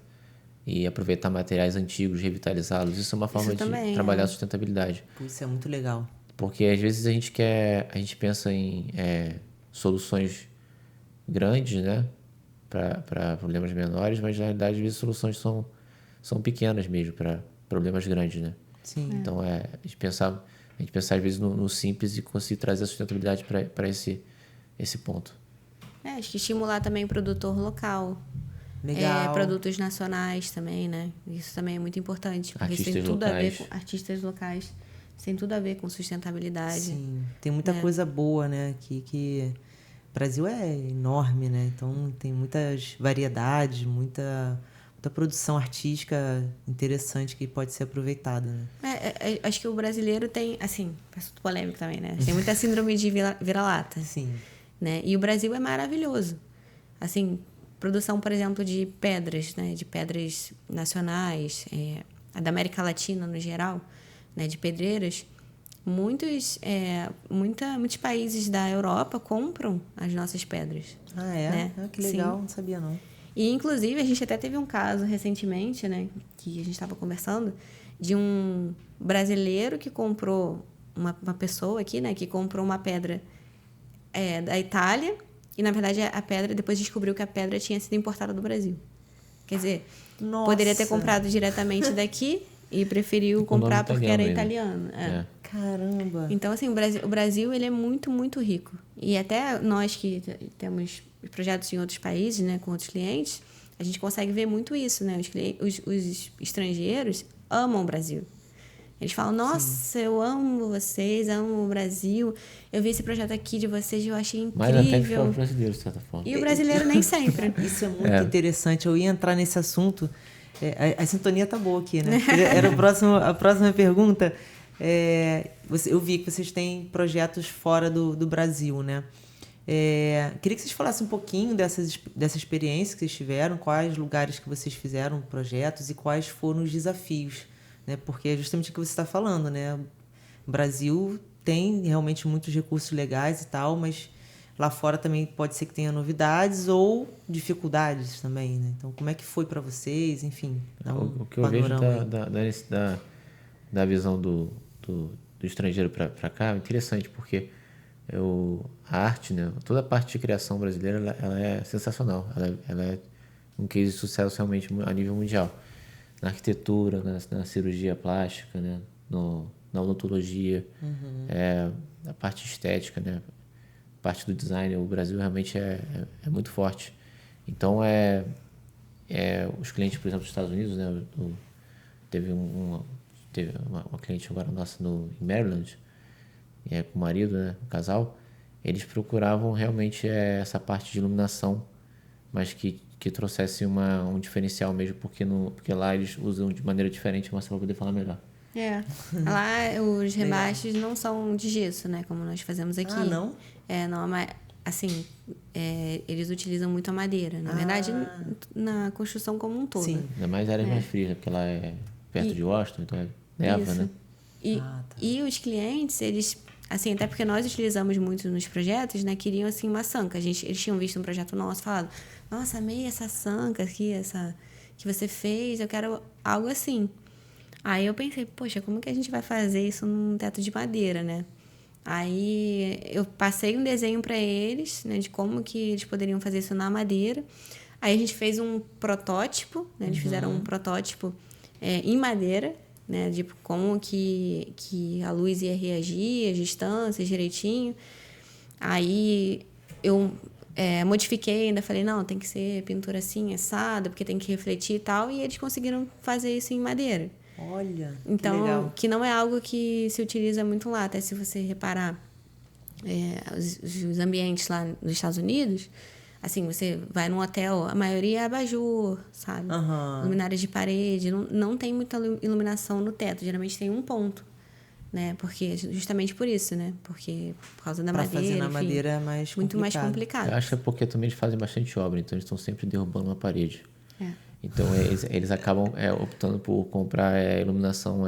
e aproveitar materiais antigos, revitalizá-los. Isso é uma forma de trabalhar a sustentabilidade.
Isso é muito legal.
Porque às vezes a gente pensa em soluções grandes, né, para problemas menores, mas na realidade às vezes soluções são pequenas mesmo para problemas grandes, né?
Sim.
Então a gente pensar às vezes no simples e conseguir trazer a sustentabilidade para esse ponto.
Acho que estimular também o produtor local.
Legal.
Produtos nacionais também, né? Isso também é muito importante. Porque isso tem tudo a ver com artistas locais. Isso tem tudo a ver com sustentabilidade.
Sim, tem muita coisa boa, né? Que o Brasil é enorme, né? Então tem muitas variedades, muita produção artística interessante que pode ser aproveitada, né?
Acho que o brasileiro tem, assim, assunto polêmico também, né? Tem muita síndrome de vira-lata.
Sim.
Né? E o Brasil é maravilhoso. Assim... Produção, por exemplo, de pedras, né? De pedras nacionais, da América Latina no geral, né? De pedreiras. Muitos países da Europa compram as nossas pedras.
Né? Que legal, Sim. Não sabia não.
E, inclusive, a gente até teve um caso recentemente, né? Que a gente estava conversando, de um brasileiro que comprou, uma pessoa aqui, né? Que comprou uma pedra da Itália. E, na verdade, a pedra... Depois descobriu que a pedra tinha sido importada do Brasil. Quer dizer, poderia ter comprado diretamente daqui e preferiu comprar porque era italiano.
Caramba!
Então, assim, o Brasil ele é muito, muito rico. E até nós que temos projetos em outros países, né, com outros clientes, a gente consegue ver muito isso, né? Os estrangeiros amam o Brasil. Eles falam, nossa, Sim. Eu amo vocês, amo o Brasil. Eu vi esse projeto aqui de vocês e eu achei incrível.
Mas até que o brasileiro, de certa forma.
E o brasileiro nem sempre.
Isso é muito interessante. Eu ia entrar nesse assunto. A sintonia tá boa aqui, né? Era a próxima pergunta. Eu vi que vocês têm projetos fora do Brasil, né? Queria que vocês falassem um pouquinho dessa experiência que vocês tiveram, quais lugares que vocês fizeram projetos e quais foram os desafios. Né? Porque é justamente o que você está falando, né? O Brasil tem realmente muitos recursos legais e tal, mas lá fora também pode ser que tenha novidades ou dificuldades também, né? Então, como é que foi para vocês? Enfim,
o que eu vejo da visão do estrangeiro para cá é interessante, porque a arte, né? Toda a parte de criação brasileira ela é sensacional. Ela é um case de sucesso realmente a nível mundial. Na arquitetura, na cirurgia plástica, né? Na odontologia, a parte estética, né? A parte do design, o Brasil realmente é muito forte. Então, os clientes, por exemplo, dos Estados Unidos, né? Teve uma cliente agora nossa em Maryland, com o marido, né? Um casal, eles procuravam realmente essa parte de iluminação, mas que trouxesse um diferencial mesmo, porque lá eles usam de maneira diferente, mas você vai poder falar melhor.
Lá os rebaixes não são de gesso, né? Como nós fazemos aqui.
Ah, não?
Não, mas assim, eles utilizam muito a madeira. Na verdade, na construção como um todo.
Sim.
Ainda mais áreas mais frias, né? Porque lá é perto de Washington, então neva, né?
E os clientes, eles... Assim, até porque nós utilizamos muito nos projetos, né? Queriam, assim, uma sanca. Eles tinham visto um projeto nosso falado, nossa, amei essa sanca aqui, essa que você fez, eu quero algo assim. Aí eu pensei, poxa, como que a gente vai fazer isso num teto de madeira, né? Aí eu passei um desenho para eles, né? De como que eles poderiam fazer isso na madeira. Aí a gente fez um protótipo, né? Eles fizeram um protótipo em madeira, né? De como que a luz ia reagir, as distâncias direitinho. Aí eu modifiquei, ainda falei, não, tem que ser pintura assim, assada, porque tem que refletir e tal. E eles conseguiram fazer isso em madeira.
Olha,
então,
que legal.
Que não é algo que se utiliza muito lá. Até se você reparar os ambientes lá nos Estados Unidos, assim, você vai num hotel, a maioria é abajur, sabe? Luminárias de parede, não tem muita iluminação no teto, geralmente tem um ponto, né? Porque justamente por isso, né? Porque por causa da madeira,
fazer na madeira é mais
muito mais complicado.
Eu acho que é porque também eles fazem bastante obra, então eles estão sempre derrubando uma parede. Então eles acabam optando por comprar iluminação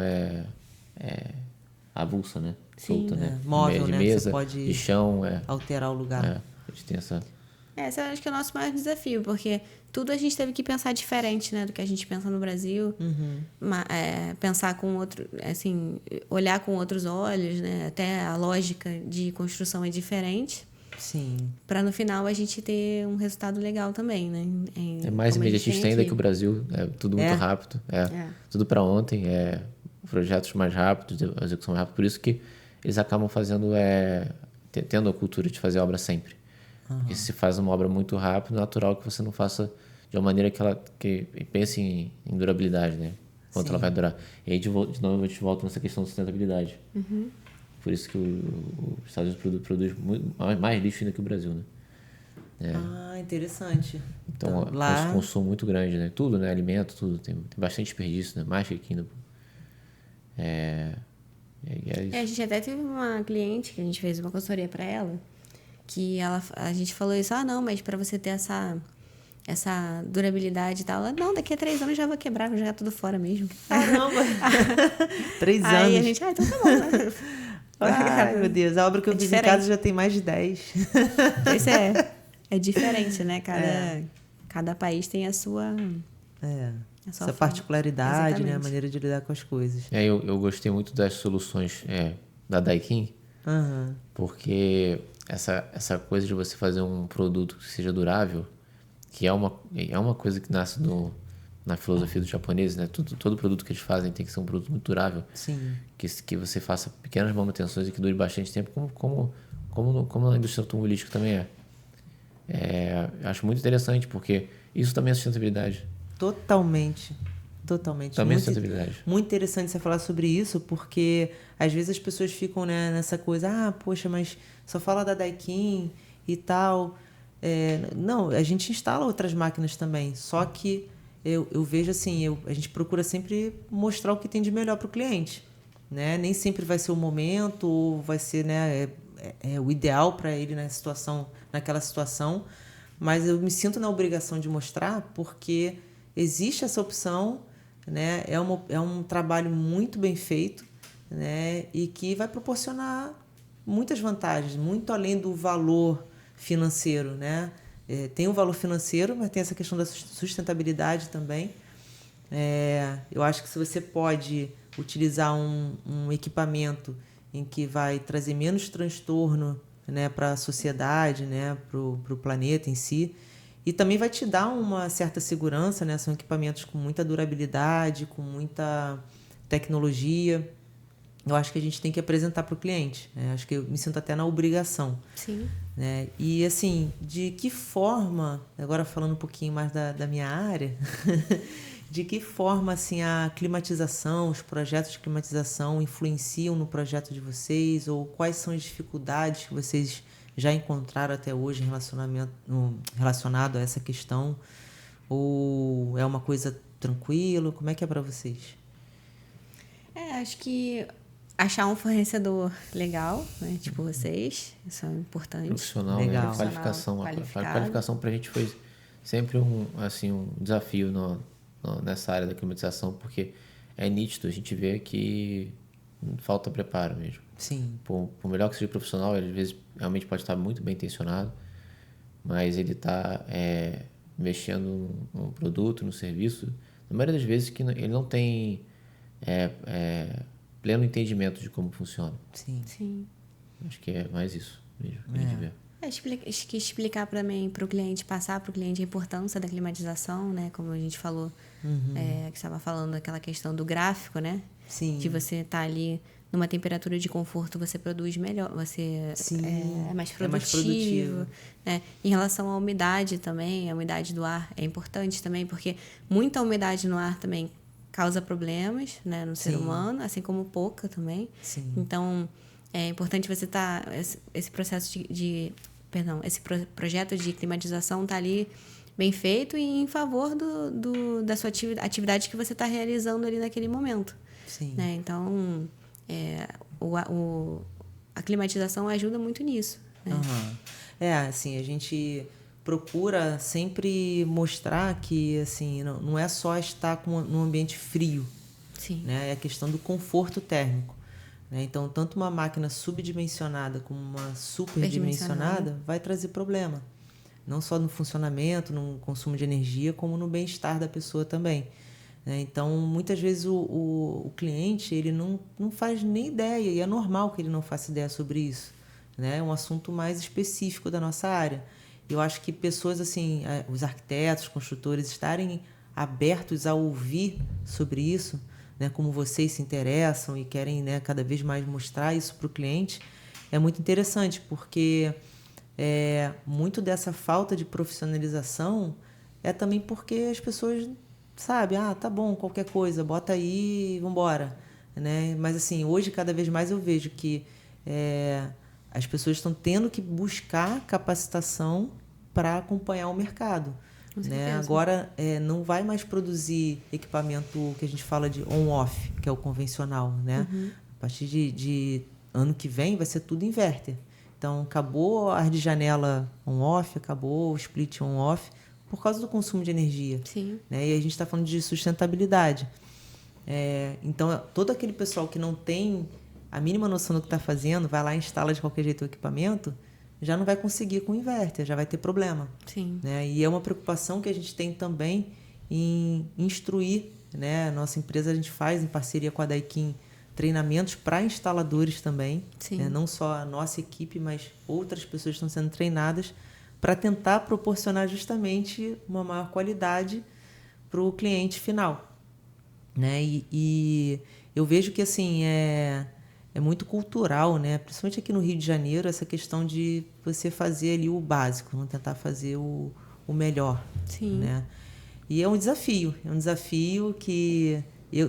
avulsa, né?
Sim.
Solta, né?
Móvel,
de
né?
mesa,
Você pode
de chão,
alterar o lugar.
A gente tem essa...
Esse eu acho que é o nosso maior desafio, porque tudo a gente teve que pensar diferente, né, do que a gente pensa no Brasil. Pensar com outro, assim, olhar com outros olhos, né? Até a lógica de construção é diferente.
Sim.
Para no final a gente ter um resultado legal também, né?
É mais imediatista ainda que o Brasil, é tudo muito rápido, tudo para ontem, projetos mais rápidos, execução mais rápida, por isso que eles acabam fazendo, tendo a cultura de fazer obra sempre. Porque se faz uma obra muito rápido, é natural que você não faça de uma maneira que pense em durabilidade, né? Quanto ela vai durar. E aí, de novo, a gente volta nessa questão de sustentabilidade. Por isso que os Estados Unidos produz mais lixo ainda que o Brasil, né?
Interessante.
Então lá... consumo muito grande, né? Tudo, né? Alimento, tudo. Tem bastante desperdício, né? Mais que aqui ainda. Isso.
A gente até teve uma cliente que a gente fez uma consultoria para ela, que a gente falou isso, não, mas para você ter essa durabilidade e tal, ela, não, daqui a 3 anos já vou quebrar, vou jogar tudo fora mesmo.
Caramba! 3 anos.
Aí a gente, então tá bom, né?
Ai, meu Deus, a obra que eu fiz em casa já tem mais de 10.
Pois é diferente, né? Cada país tem a sua...
essa particularidade, né? A maneira de lidar com as coisas.
Eu gostei muito das soluções da Daikin, porque essa coisa de você fazer um produto que seja durável, que é uma coisa que nasce na filosofia dos japoneses, né? Todo produto que eles fazem tem que ser um produto muito durável.
Sim.
Que você faça pequenas manutenções e que dure bastante tempo, como na indústria automobilística também eu acho muito interessante, porque isso também é sustentabilidade.
Totalmente.
Também sustentabilidade.
Muito interessante você falar sobre isso, porque às vezes as pessoas ficam, né, nessa coisa, poxa, mas só fala da Daikin e tal. Não, a gente instala outras máquinas também, só que eu vejo assim, a gente procura sempre mostrar o que tem de melhor para o cliente, né? Nem sempre vai ser o momento, ou vai ser, né, o ideal para ele naquela situação, mas eu me sinto na obrigação de mostrar, porque existe essa opção, né? É um trabalho muito bem feito, né? E que vai proporcionar muitas vantagens, muito além do valor financeiro, né? Tem o valor financeiro, mas tem essa questão da sustentabilidade também. Eu acho que se você pode utilizar um equipamento em que vai trazer menos transtorno, né, para a sociedade, né, para o planeta em si, e também vai te dar uma certa segurança, né? São equipamentos com muita durabilidade, com muita tecnologia. Eu acho que a gente tem que apresentar para o cliente, né? Acho que eu me sinto até na obrigação.
Sim.
Né? E, assim, de que forma, agora falando um pouquinho mais da minha área, de que forma, assim, a climatização, os projetos de climatização influenciam no projeto de vocês, ou quais são as dificuldades que vocês já encontraram até hoje relacionado a essa questão? Ou é uma coisa tranquila? Como é que é para vocês?
Acho que achar um fornecedor legal, né? Tipo vocês, isso é importante.
Profissional,
Legal.
né? A qualificação pra gente foi sempre um desafio nessa área da climatização, porque é nítido, a gente vê que falta preparo mesmo.
Sim.
Por melhor que seja o profissional, ele às vezes realmente pode estar muito bem intencionado, mas ele está mexendo no produto, no serviço, na maioria das vezes que ele não tem pleno entendimento de como funciona.
Sim.
Acho que é mais isso mesmo que a gente vê.
Acho que explicar para o cliente, passar para o cliente a importância da climatização, né? Como a gente falou, que estava falando aquela questão do gráfico, né?
Sim.
De você estar ali numa temperatura de conforto, você produz melhor, você é mais produtivo. Né? Em relação à umidade também, a umidade do ar é importante também, porque muita umidade no ar também causa problemas, né, no ser humano, assim como pouca também.
Sim.
Então, é importante você estar... esse processo esse projeto de climatização está ali bem feito e em favor da sua atividade que você está realizando ali naquele momento.
Sim.
Né? Então, a climatização ajuda muito nisso. Né?
Assim, a gente procura sempre mostrar que assim, não é só estar num ambiente frio.
Sim.
Né? É a questão do conforto térmico. Né? Então, tanto uma máquina subdimensionada como uma superdimensionada vai trazer problema. Não só no funcionamento, no consumo de energia, como no bem-estar da pessoa também. Né? Então, muitas vezes o cliente ele não faz nem ideia, e é normal que ele não faça ideia sobre isso. Né? É um assunto mais específico da nossa área. Eu acho que pessoas assim, os arquitetos, construtores, estarem abertos a ouvir sobre isso, né, como vocês se interessam e querem, né, cada vez mais mostrar isso para o cliente, é muito interessante, porque muito dessa falta de profissionalização é também porque as pessoas sabem, tá bom, qualquer coisa, bota aí e vambora. Né? Mas assim, hoje cada vez mais eu vejo que as pessoas estão tendo que buscar capacitação para acompanhar o mercado. Né? Agora, não vai mais produzir equipamento que a gente fala de on-off, que é o convencional. Né? A partir de ano que vem vai ser tudo inverter. Então, acabou a ar de janela on-off, acabou o split on-off, por causa do consumo de energia.
Sim.
Né? E a gente está falando de sustentabilidade. Então, todo aquele pessoal que não tem a mínima noção do que está fazendo, vai lá e instala de qualquer jeito o equipamento, já não vai conseguir com o inverter, já vai ter problema.
Sim.
Né? E é uma preocupação que a gente tem também em instruir. Né? A nossa empresa, a gente faz, em parceria com a Daikin, treinamentos para instaladores também. Né? Não só a nossa equipe, mas outras pessoas estão sendo treinadas para tentar proporcionar justamente uma maior qualidade para o cliente final. Né? E eu vejo que assim, é muito cultural, né? Principalmente aqui no Rio de Janeiro, essa questão de você fazer ali o básico, não tentar fazer o melhor.
Sim.
Né? E é um desafio que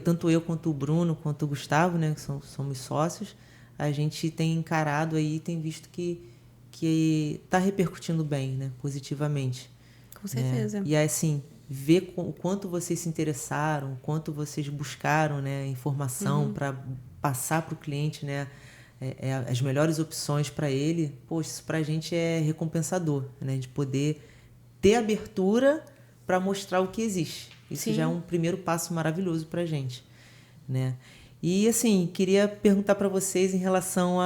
tanto eu quanto o Bruno, quanto o Gustavo, né, que somos sócios, a gente tem encarado aí, tem visto que está repercutindo bem, né, positivamente.
Com certeza.
Né? E assim, ver o quanto vocês se interessaram, o quanto vocês buscaram, né, informação para passar para o cliente, né, as melhores opções para ele, poxa, isso para a gente é recompensador, né, de poder ter abertura para mostrar o que existe. Isso já é um primeiro passo maravilhoso para a gente. Né? E, assim, queria perguntar para vocês em relação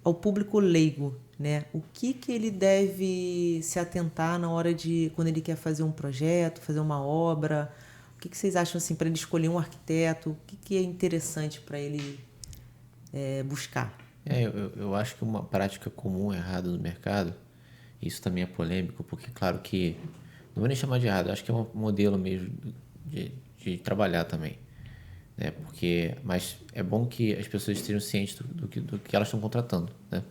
ao público leigo. Né? O que ele deve se atentar na hora quando ele quer fazer um projeto, fazer uma obra? O que vocês acham assim, para ele escolher um arquiteto? O que é interessante para ele buscar?
Eu acho que uma prática comum errada no mercado, isso também é polêmico, porque claro que, não vou nem chamar de errado, acho que é um modelo mesmo de trabalhar também. Né? Mas é bom que as pessoas estejam cientes do que elas estão contratando. Né?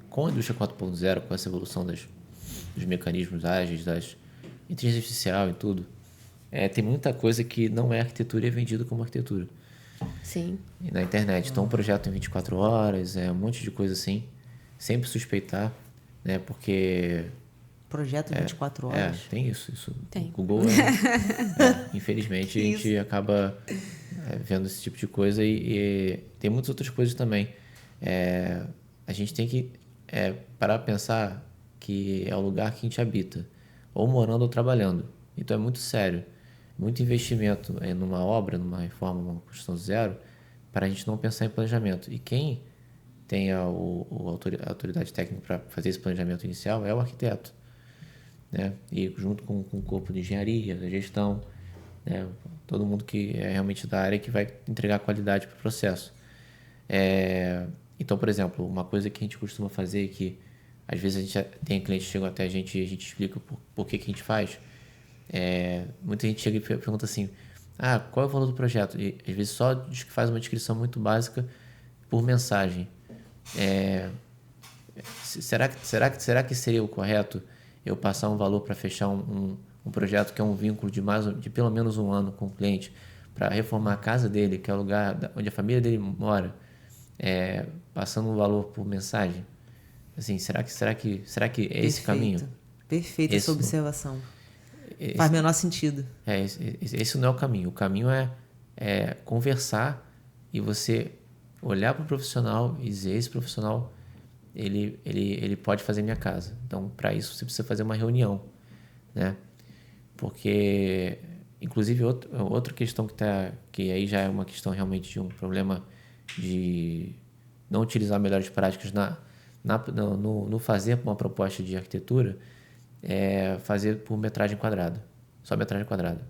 Com a indústria 4.0, com essa evolução dos mecanismos ágeis, das inteligência artificial e tudo, tem muita coisa que não é arquitetura e é vendida como arquitetura.
Sim.
E na internet. Então, um projeto em 24 horas, um monte de coisa assim. Sempre suspeitar, né? Porque
projeto 24 horas.
Tem isso.
Tem.
O Google, infelizmente, a gente acaba vendo esse tipo de coisa e tem muitas outras coisas também. A gente tem que parar para pensar que é o lugar que a gente habita, ou morando ou trabalhando. Então é muito sério, muito investimento numa obra, numa reforma, numa construção zero, para a gente não pensar em planejamento. E quem tem a autoridade técnica para fazer esse planejamento inicial é o arquiteto, né? E junto com o corpo de engenharia, da gestão, né? Todo mundo que é realmente da área que vai entregar qualidade para o processo. Então, por exemplo, uma coisa que a gente costuma fazer que às vezes a gente tem clientes que chegam até a gente e a gente explica por que a gente faz. Muita gente chega e pergunta assim, qual é o valor do projeto? E às vezes só faz uma descrição muito básica por mensagem. Será que seria o correto eu passar um valor para fechar um projeto que é um vínculo de pelo menos um ano com o cliente, para reformar a casa dele, que é o lugar onde a família dele mora, passando um valor por mensagem? Assim, será que é esse caminho?
Perfeita essa observação. Faz menor sentido.
Esse não é o caminho. O caminho é conversar e você olhar para o profissional e dizer, esse profissional ele pode fazer minha casa. Então, para isso, você precisa fazer uma reunião, né? Porque, inclusive, outra questão que aí já é uma questão realmente de um problema de não utilizar melhores práticas no fazer uma proposta de arquitetura, fazer por metragem quadrada, só metragem quadrada.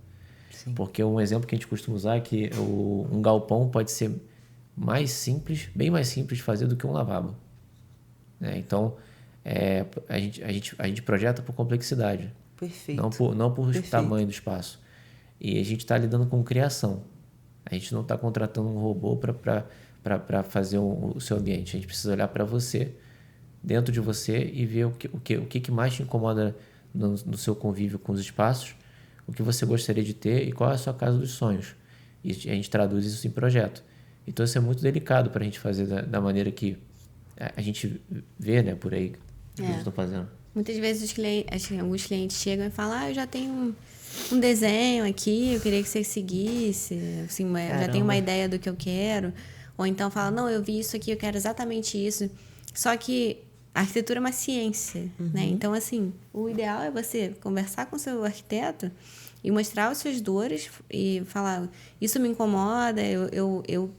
Sim.
Porque um exemplo que a gente costuma usar é que um galpão pode ser bem mais simples de fazer do que um lavabo, né? Então, a gente projeta por complexidade.
Perfeito.
Não por
Perfeito.
tamanho do espaço. E a gente está lidando com criação. A gente não está contratando um robô para fazer o seu ambiente. A gente precisa olhar para você, dentro de você, e ver o que mais te incomoda no seu convívio com os espaços, o que você gostaria de ter e qual é a sua casa dos sonhos. E a gente traduz isso em projeto. Então, isso é muito delicado para a gente fazer da maneira que a gente vê, né, por aí que eles estão fazendo.
Muitas vezes alguns clientes chegam e falam, eu já tenho um desenho aqui, eu queria que você seguisse, assim, eu já tenho uma ideia do que eu quero. Ou então fala, não, eu vi isso aqui, eu quero exatamente isso. Só que a arquitetura é uma ciência, né? Então, assim, o ideal é você conversar com o seu arquiteto e mostrar as suas dores e falar, isso me incomoda, eu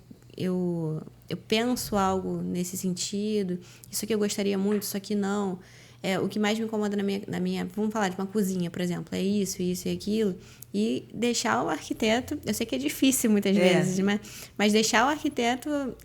penso algo nesse sentido, isso aqui eu gostaria muito, isso aqui não. O que mais me incomoda na minha... Vamos falar de uma cozinha, por exemplo. É isso e aquilo. E deixar o arquiteto... Eu sei que é difícil muitas vezes, mas deixar o arquiteto...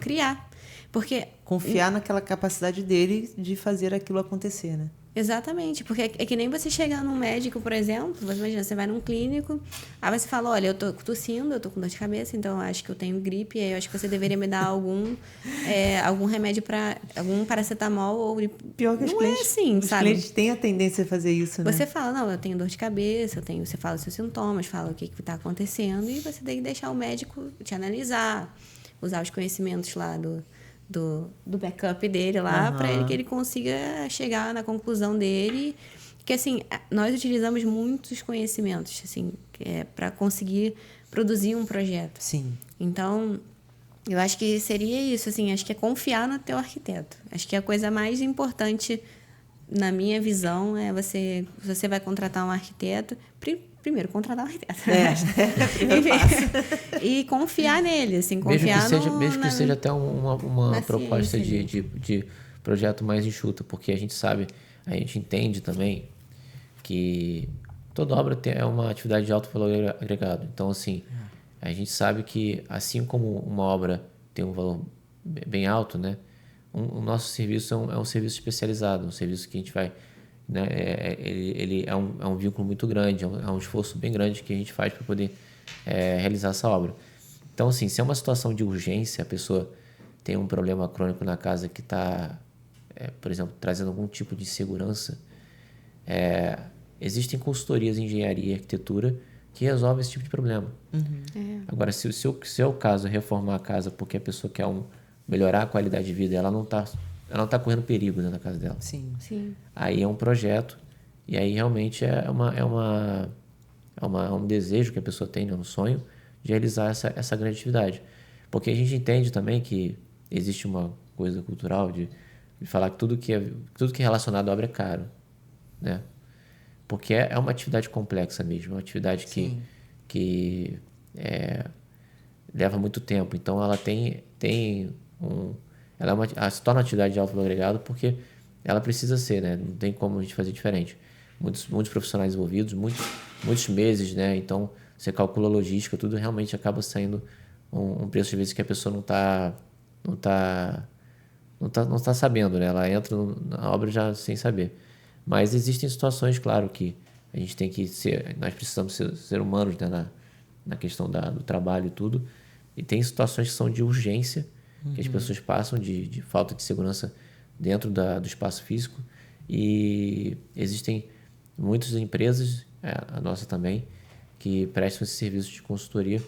Criar. Porque...
Confiar naquela capacidade dele de fazer aquilo acontecer, né?
Exatamente, porque é que nem você chegar num médico, por exemplo, você imagina, você vai num clínico, aí você fala, olha, eu tô tossindo, eu tô com dor de cabeça, então eu acho que eu tenho gripe, aí eu acho que você deveria me dar algum remédio algum paracetamol ou...
Pior que os clientes,
assim,
os
sabe?
clientes têm a tendência a fazer isso, né?
Você fala, não, eu tenho dor de cabeça, você fala os seus sintomas, fala o que tá acontecendo e você tem que deixar o médico te analisar, usar os conhecimentos lá do backup dele lá, para que ele consiga chegar na conclusão dele. Que, assim, nós utilizamos muitos conhecimentos, assim, para conseguir produzir um projeto.
Sim.
Então, eu acho que seria isso, assim, acho que é confiar no teu arquiteto. Acho que a coisa mais importante, na minha visão, é você vai contratar um arquiteto... Primeiro, contratar um arquiteto.
Primeiro passo.
E confiar nele, assim, confiar
mesmo que seja até uma proposta
ciência,
de projeto mais enxuta, porque a gente entende também que toda obra é uma atividade de alto valor agregado. Então, assim, a gente sabe que, assim como uma obra tem um valor bem alto, né, o nosso serviço é um serviço especializado, um serviço que a gente vai... Né? Ele é um vínculo muito grande, é um esforço bem grande que a gente faz para poder realizar essa obra. Então, assim, se é uma situação de urgência, a pessoa tem um problema crônico na casa que está, por exemplo, trazendo algum tipo de insegurança, existem consultorias em engenharia e arquitetura que resolvem esse tipo de problema. Agora, se é o caso reformar a casa porque a pessoa quer melhorar a qualidade de vida e ela não está ela não está correndo perigo dentro da casa dela.
Sim.
Aí é um projeto, e aí realmente é um desejo que a pessoa tem, né, um sonho de realizar essa grande atividade. Porque a gente entende também que existe uma coisa cultural de falar que tudo que é relacionado à obra é caro, né? Porque é uma atividade complexa mesmo, é uma atividade que leva muito tempo. Então ela ela se torna uma atividade de alto valor agregado porque ela precisa ser, né? Não tem como a gente fazer diferente. Muitos profissionais envolvidos, muitos meses, né? Então você calcula a logística, tudo realmente acaba saindo um preço de vezes que a pessoa não tá sabendo, né? Ela entra na obra já sem saber. Mas existem situações, claro, que a gente tem que nós precisamos ser humanos, né? Na questão do trabalho e tudo. E tem situações que são de urgência, que as pessoas passam de falta de segurança dentro do espaço físico. E existem muitas empresas, a nossa também, que prestam esse serviço de consultoria.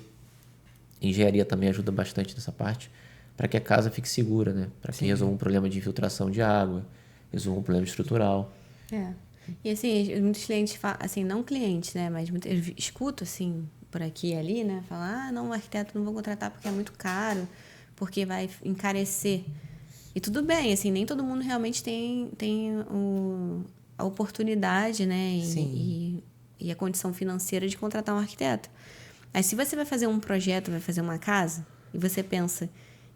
Engenharia também ajuda bastante nessa parte, para que a casa fique segura, né? Para que resolva um problema de infiltração de água, resolva um problema estrutural.
E assim, muitos clientes falam, assim, não clientes, né? Mas eu escuto, assim, por aqui e ali, né? Falar, não, o arquiteto não vou contratar porque é muito caro, porque vai encarecer. E tudo bem, assim, nem todo mundo realmente tem a oportunidade, né? E a condição financeira de contratar um arquiteto. Mas se você vai fazer um projeto, vai fazer uma casa, e você pensa,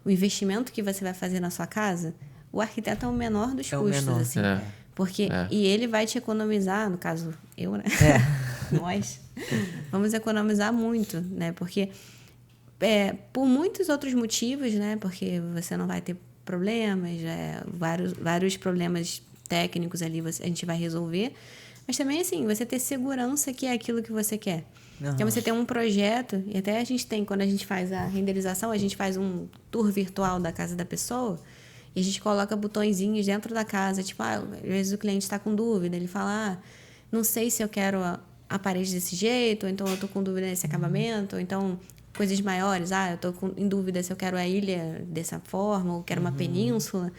o investimento que você vai fazer na sua casa, o arquiteto é o menor dos custos, assim. Porque, e ele vai te economizar, no caso, eu, né? Nós vamos economizar muito, né? Porque por muitos outros motivos, né? Porque você não vai ter problemas, vários problemas técnicos ali a gente vai resolver. Mas também, assim, você ter segurança que é aquilo que você quer. Então, você tem um projeto, e até a gente tem, quando a gente faz a renderização, a gente faz um tour virtual da casa da pessoa, e a gente coloca botõezinhos dentro da casa, tipo, às vezes o cliente está com dúvida, ele fala, não sei se eu quero a parede desse jeito, ou então eu estou com dúvida nesse acabamento, ou então coisas maiores, eu estou em dúvida se eu quero a ilha dessa forma, ou quero uma península.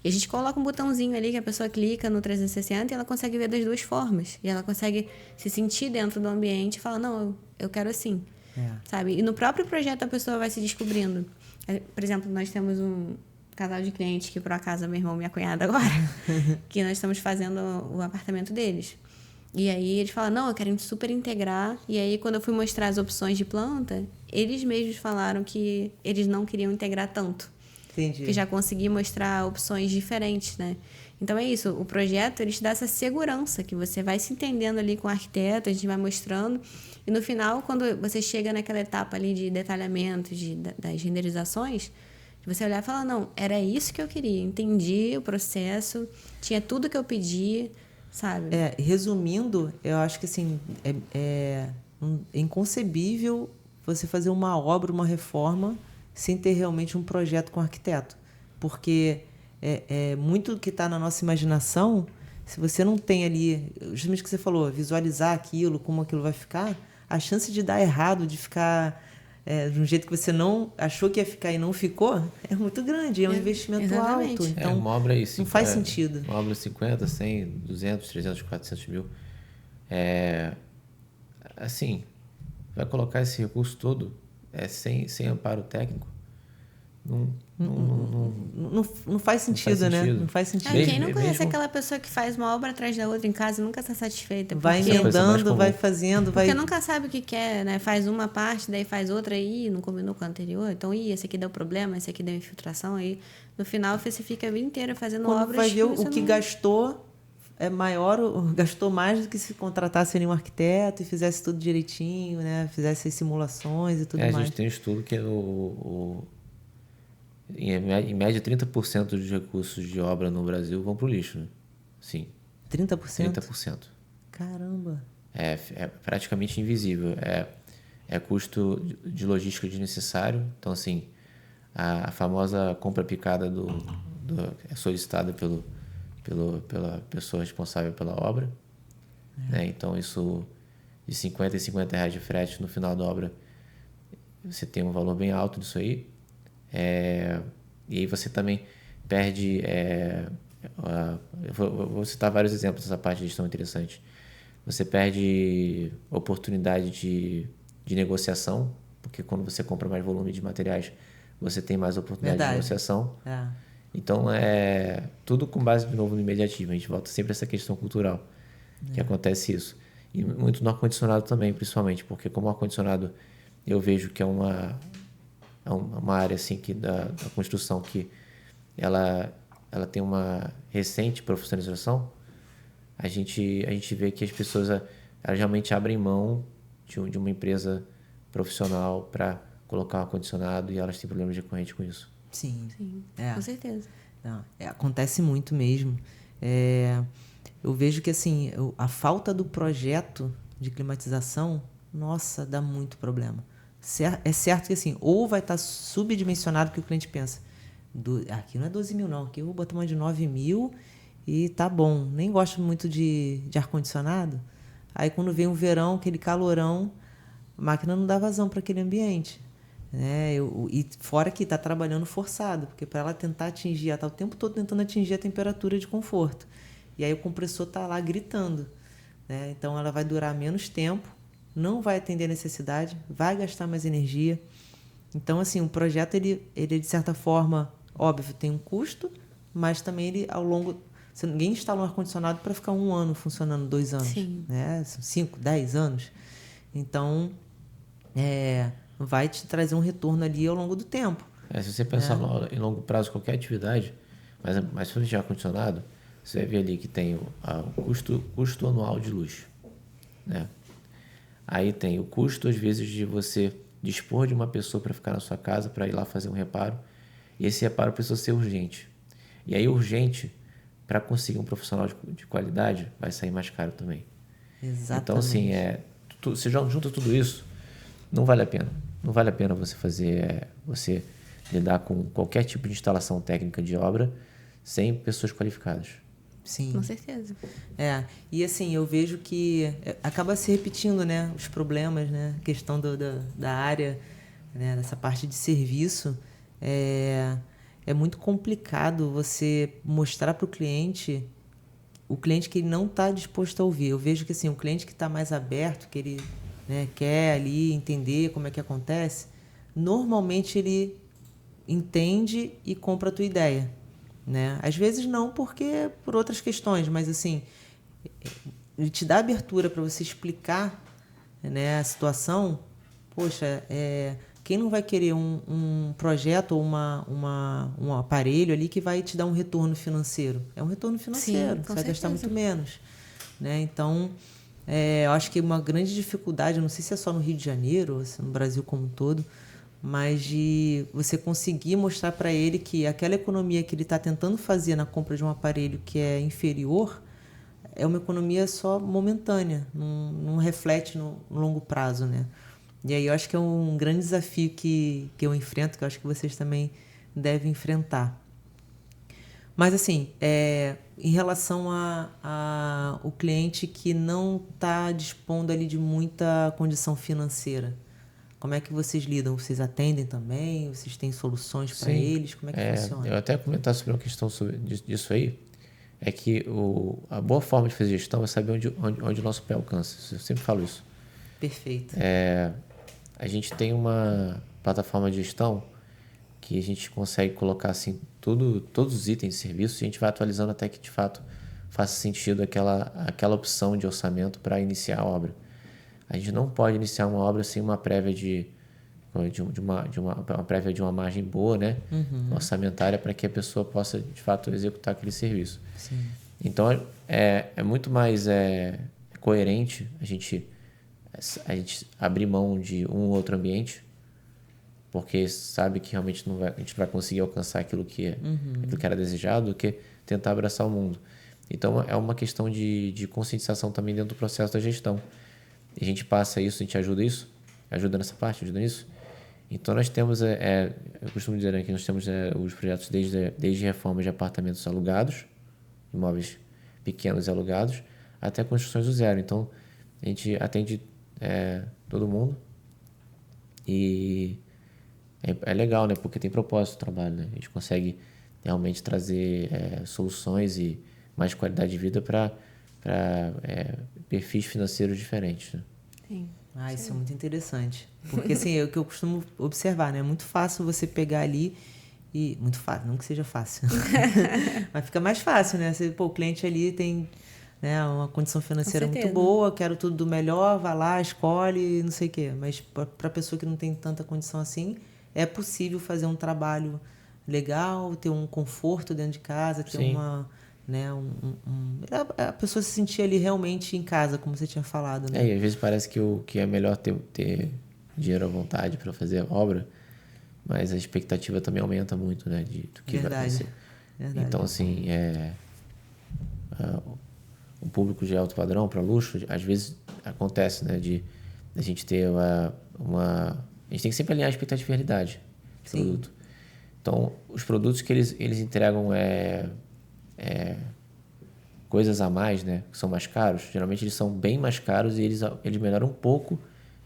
E a gente coloca um botãozinho ali que a pessoa clica no 360 e ela consegue ver das duas formas. E ela consegue se sentir dentro do ambiente e falar, não, eu quero assim. Sabe? E no próprio projeto a pessoa vai se descobrindo. Por exemplo, nós temos um casal de clientes que, por acaso, é meu irmão e minha cunhada agora, que nós estamos fazendo o apartamento deles. E aí eles falam, não, eu quero super integrar. E aí, quando eu fui mostrar as opções de planta, eles mesmos falaram que eles não queriam integrar tanto.
Entendi.
Que já consegui mostrar opções diferentes, né? Então é isso, o projeto ele te dá essa segurança que você vai se entendendo ali com o arquiteto, a gente vai mostrando, e no final, quando você chega naquela etapa ali de detalhamento, das renderizações, você olhar e falar, não, era isso que eu queria, entendi o processo, tinha tudo que eu pedi, sabe?
Resumindo, eu acho que assim, é inconcebível você fazer uma obra, uma reforma, sem ter realmente um projeto com o arquiteto. Porque muito que está na nossa imaginação, se você não tem ali, justamente o que você falou, visualizar aquilo, como aquilo vai ficar, a chance de dar errado, de ficar de um jeito que você não achou que ia ficar e não ficou, é muito grande, é um investimento
exatamente.
alto. Então,
uma obra aí,
não faz sentido.
Uma obra de 50, 100, 200, 300, 400 mil. Assim, vai colocar esse recurso todo sem amparo técnico,
não faz sentido, né? Não faz sentido.
Quem não conhece aquela pessoa que faz uma obra atrás da outra em casa e nunca está satisfeita?
Vai emendando, vai fazendo,
porque nunca sabe o que quer, né? Faz uma parte, daí faz outra e não combinou com a anterior. Então, esse aqui deu problema, esse aqui deu infiltração. Aí, no final, você fica a vida inteira fazendo obras.
Quando vai ver o que gastou é maior, gastou mais do que se contratasse ali um arquiteto e fizesse tudo direitinho, né? Fizesse as simulações e tudo mais.
A gente tem um estudo que em média 30% dos recursos de obra no Brasil vão para o lixo, né? Sim.
30%?
30%.
Caramba.
É praticamente invisível. É custo de logística desnecessário. Então, assim, a famosa compra picada é solicitada pela pessoa responsável pela obra. Né? Então, isso de R$50 e R$50 de frete no final da obra, você tem um valor bem alto disso aí. E aí você também perde... eu vou citar vários exemplos dessa parte de gestão interessante. Você perde oportunidade de negociação, porque quando você compra mais volume de materiais, você tem mais oportunidade de negociação. Então, tudo com base, de novo, no imediatismo. A gente volta sempre a essa questão cultural, que acontece isso. E muito no ar-condicionado também, principalmente, porque como o ar-condicionado eu vejo que é uma área assim, da construção que ela tem uma recente profissionalização, a gente vê que as pessoas elas realmente abrem mão de uma empresa profissional para colocar o ar-condicionado e elas têm problemas recorrentes com isso.
Sim. Com certeza.
Não, acontece muito mesmo. Eu vejo que assim, a falta do projeto de climatização, nossa, dá muito problema. É certo que assim, ou vai estar subdimensionado que o cliente pensa, aqui não é 12 mil não, aqui eu vou botar uma de 9 mil e tá bom. Nem gosto muito de ar-condicionado. Aí quando vem o verão, aquele calorão, a máquina não dá vazão para aquele ambiente. E fora que está trabalhando forçado, porque para ela tentar atingir, ela está o tempo todo tentando atingir a temperatura de conforto. E aí o compressor está lá gritando. Então ela vai durar menos tempo, não vai atender a necessidade, vai gastar mais energia. Então, assim, o projeto, ele de certa forma, óbvio, tem um custo, mas também ele, ao longo... Ninguém instala um ar-condicionado para ficar 1 ano funcionando, 2 anos.
Sim.
São 5, 10 anos. Então, vai te trazer um retorno ali ao longo do tempo.
Se você pensar em longo prazo, qualquer atividade, mas se você tiver ar-condicionado, você vai ver ali que tem o custo anual de luz. Né? Aí tem o custo, às vezes, de você dispor de uma pessoa para ficar na sua casa, para ir lá fazer um reparo. E esse reparo precisa ser urgente. E aí, urgente, para conseguir um profissional de qualidade, vai sair mais caro também.
Exatamente.
Então, assim, você junta tudo isso, não vale a pena. Não vale a pena você você lidar com qualquer tipo de instalação técnica de obra sem pessoas qualificadas.
Sim.
Com certeza.
E assim, eu vejo que acaba se repetindo, né, os problemas, né, a questão da área, né, dessa parte de serviço. É muito complicado você mostrar para o cliente que ele não está disposto a ouvir. Eu vejo que assim, o cliente que está mais aberto, que ele, né, quer ali entender como é que acontece, normalmente ele entende e compra a tua ideia. Né? Às vezes não por outras questões, mas assim, ele te dá abertura para você explicar, né, a situação. Poxa, quem não vai querer um projeto ou um aparelho ali que vai te dar um retorno financeiro? É um retorno financeiro, você vai gastar muito menos. Né? Então, eu acho que uma grande dificuldade, não sei se é só no Rio de Janeiro, ou se no Brasil como um todo, mas de você conseguir mostrar para ele que aquela economia que ele está tentando fazer na compra de um aparelho que é inferior é uma economia só momentânea, não reflete no longo prazo, né? E aí eu acho que é um grande desafio que eu enfrento, que eu acho que vocês também devem enfrentar. Mas assim, em relação ao cliente que não está dispondo ali de muita condição financeira, como é que vocês lidam? Vocês atendem também? Vocês têm soluções para eles? Como é que funciona?
Eu até comentar sobre uma questão disso aí, é que a boa forma de fazer gestão é saber onde o nosso pé alcança. Eu sempre falo isso.
Perfeito.
A gente tem uma plataforma de gestão que a gente consegue colocar assim, todos os itens de serviço e a gente vai atualizando até que, de fato, faça sentido aquela opção de orçamento para iniciar a obra. A gente não pode iniciar uma obra sem uma prévia uma prévia de uma margem boa, né? Orçamentária, para que a pessoa possa, de fato, executar aquele serviço.
Sim.
Então, é muito mais coerente a gente abrir mão de um ou outro ambiente, porque sabe que realmente a gente vai conseguir alcançar aquilo que era desejado, do que tentar abraçar o mundo. Então, é uma questão de conscientização também dentro do processo da gestão. A gente passa isso, a gente ajuda nessa parte, ajuda nisso. Então, nós temos, eu costumo dizer que nós temos os projetos desde reformas de apartamentos alugados, imóveis pequenos e alugados, até construções do zero. Então, a gente atende todo mundo e é legal, né? Porque tem propósito o trabalho, né? A gente consegue realmente trazer soluções e mais qualidade de vida para perfis financeiros diferentes, né?
Sim.
Isso é muito interessante. Porque, assim, é o que eu costumo observar, né? É muito fácil você pegar ali e... Muito fácil, não que seja fácil. Mas fica mais fácil, né? O cliente ali tem, né, uma condição financeira muito boa, quero tudo do melhor, vai lá, escolhe, não sei o quê. Mas para a pessoa que não tem tanta condição assim, é possível fazer um trabalho legal, ter um conforto dentro de casa, ter uma... Né, a pessoa se sentir ali realmente em casa, como você tinha falado, né?
E às vezes parece que é melhor ter dinheiro à vontade para fazer a obra, mas a expectativa também aumenta muito, né, do que vai acontecer.
Verdade.
Então, assim, o público de alto padrão para luxo, às vezes acontece, né, de a gente ter a gente tem que sempre alinhar a expectativa e realidade de produto. Então, os produtos que eles entregam coisas a mais, né, que são mais caros, geralmente eles são bem mais caros e eles melhoram um pouco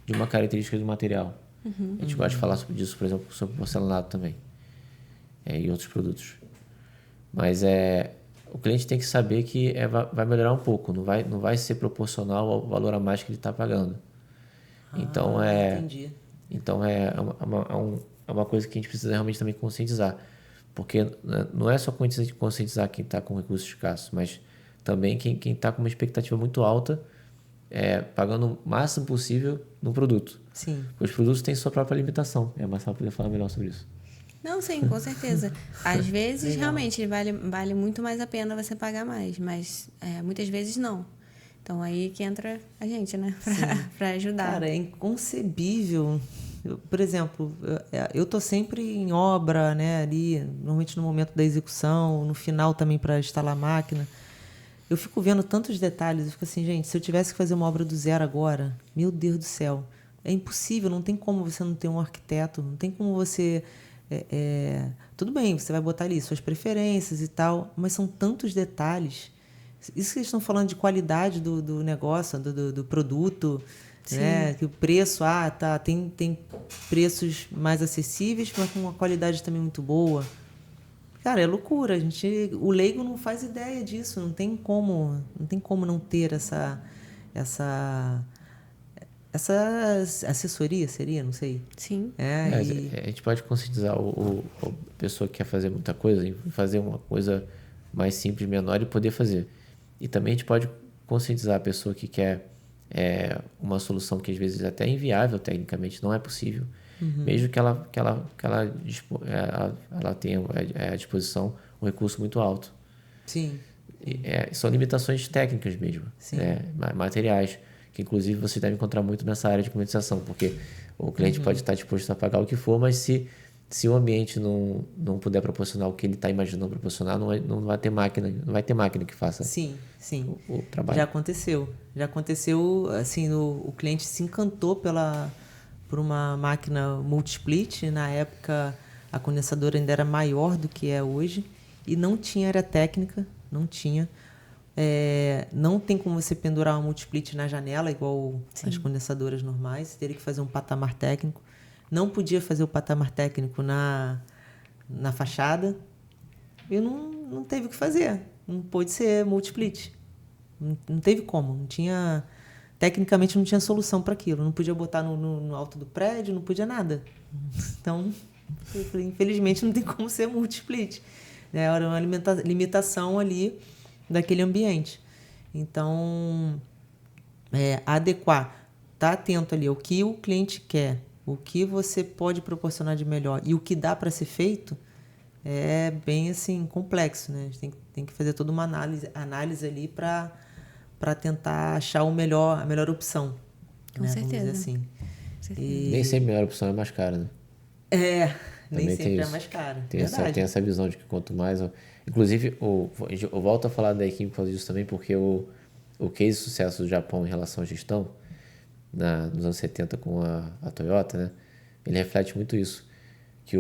de uma característica do material. A gente gosta de falar sobre isso, por exemplo, sobre porcelanato também, e outros produtos. Mas o cliente tem que saber que vai melhorar um pouco, não vai ser proporcional ao valor a mais que ele está pagando. Então,
entendi.
Então é uma coisa que a gente precisa realmente também conscientizar. Porque não é só conscientizar quem está com recursos escassos, mas também quem está com uma expectativa muito alta, pagando o máximo possível no produto.
Sim.
Porque os produtos têm sua própria limitação. A Marcela poder falar melhor sobre isso.
Não, sim, com certeza. Às vezes, realmente, vale muito mais a pena você pagar mais, mas muitas vezes não. Então, aí que entra a gente, né? Para ajudar.
Cara, é inconcebível. Por exemplo, eu tô sempre em obra, né? Ali, normalmente no momento da execução, no final também para instalar a máquina. Eu fico vendo tantos detalhes, eu fico assim, gente, se eu tivesse que fazer uma obra do zero agora, meu Deus do céu, é impossível, não tem como você não ter um arquiteto, não tem como você... Tudo bem, você vai botar ali suas preferências e tal, mas são tantos detalhes. Isso que eles estão falando de qualidade do negócio, do produto, né? Que o preço, tem preços mais acessíveis, mas com uma qualidade também muito boa. Cara, é loucura. O leigo não faz ideia disso. Não tem como não ter essa assessoria, seria? Não sei.
Sim.
A gente pode conscientizar a pessoa que quer fazer muita coisa em fazer uma coisa mais simples, menor e poder fazer. E também a gente pode conscientizar a pessoa que quer uma solução que às vezes é até inviável tecnicamente, não é possível. Mesmo que ela tenha à disposição um recurso muito alto.
Sim.
São limitações técnicas mesmo, materiais, que inclusive você deve encontrar muito nessa área de comercialização, porque o cliente pode estar disposto a pagar o que for, mas se o ambiente não puder proporcionar o que ele está imaginando proporcionar, não vai ter máquina que faça o trabalho.
Já aconteceu, assim, o cliente se encantou por uma máquina multisplit. Na época, a condensadora ainda era maior do que é hoje e não tinha área técnica, não tinha. Não tem como você pendurar uma multisplit na janela, igual as condensadoras normais. Você teria que fazer um patamar técnico. Não podia fazer o patamar técnico na fachada. E não teve o que fazer. Não pôde ser multisplit. Não teve como. Não tinha... Tecnicamente não tinha solução para aquilo. Não podia botar no alto do prédio, não podia nada. Então, infelizmente, não tem como ser multisplit. Era uma limitação ali daquele ambiente. Então, adequar, estar atento ali ao que o cliente quer, o que você pode proporcionar de melhor e o que dá para ser feito, é bem assim complexo, né? A gente tem que fazer toda uma análise ali para tentar achar a melhor opção.
Com certeza.
Vamos dizer assim.
Nem sempre a melhor opção é mais cara, né?
Nem sempre é mais caro.
Tem essa visão de que quanto mais... Inclusive, eu volto a falar da equipe por causa disso também, porque o case de sucesso do Japão em relação à gestão, nos anos 70 com a Toyota, né? Ele reflete muito isso. Que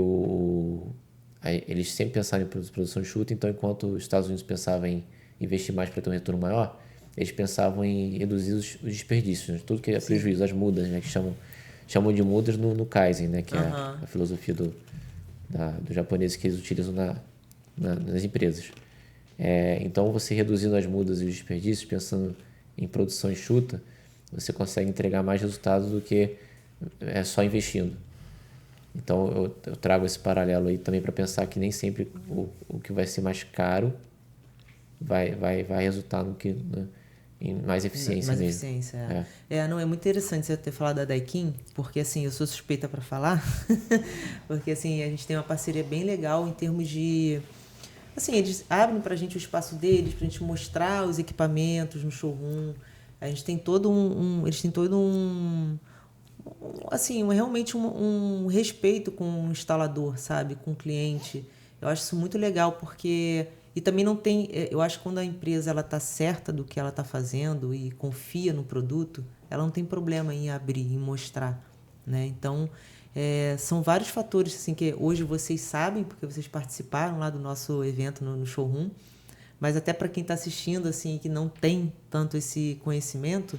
eles sempre pensaram em produção enxuta, então enquanto os Estados Unidos pensavam em investir mais para ter um retorno maior, eles pensavam em reduzir os desperdícios, né? Tudo que é prejuízo, as mudas, né? Que chamam de mudas no Kaizen, né? Que é a filosofia do japonês que eles utilizam nas empresas. Então, você reduzindo as mudas e os desperdícios, pensando em produção enxuta, você consegue entregar mais resultados do que só investindo. Então, eu trago esse paralelo aí também para pensar que nem sempre o que vai ser mais caro vai resultar no que, né, em mais eficiência
mais
mesmo.
Eficiência, não, é muito interessante você ter falado da Daikin, porque assim, eu sou suspeita para falar, porque assim, a gente tem uma parceria bem legal em termos de... Assim, eles abrem pra gente o espaço deles, pra gente mostrar os equipamentos no showroom. A gente tem todo eles têm todo assim, realmente um respeito com o instalador, sabe? Com o cliente. Eu acho isso muito legal, porque... E também não tem... Eu acho que quando a empresa ela tá certa do que ela tá fazendo e confia no produto, ela não tem problema em abrir, em mostrar, né? Então, são vários fatores assim, que hoje vocês sabem, porque vocês participaram lá do nosso evento no showroom, mas até para quem está assistindo, assim, que não tem tanto esse conhecimento,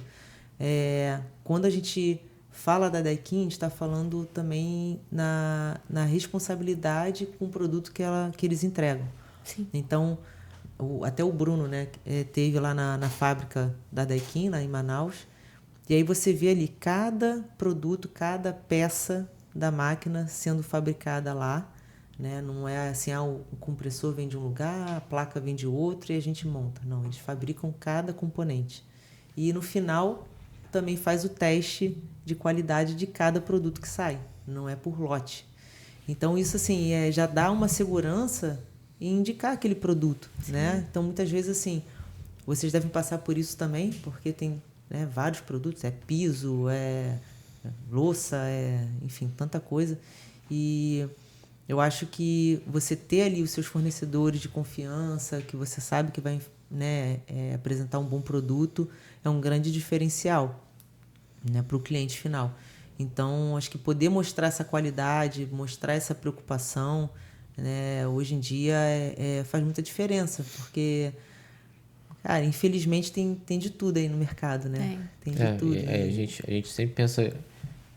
quando a gente fala da Daikin, a gente está falando também na responsabilidade com o produto que eles entregam.
Sim.
Então, até o Bruno, né, teve lá na fábrica da Daikin, lá em Manaus, e aí você vê ali cada produto, cada peça da máquina sendo fabricada lá, né? Não é assim, o compressor vem de um lugar, a placa vem de outro e a gente monta. Não, eles fabricam cada componente. E no final também faz o teste de qualidade de cada produto que sai, não é por lote. Então isso assim, já dá uma segurança em indicar aquele produto, né? Então muitas vezes assim, vocês devem passar por isso também, porque tem, né, vários produtos, piso, louça, enfim, tanta coisa. E eu acho que você ter ali os seus fornecedores de confiança, que você sabe que vai, né, apresentar um bom produto, é um grande diferencial, né, para o cliente final. Então, acho que poder mostrar essa qualidade, mostrar essa preocupação, né, hoje em dia faz muita diferença, porque, cara, infelizmente tem de tudo aí no mercado, né? Tem de tudo.
A gente sempre pensa,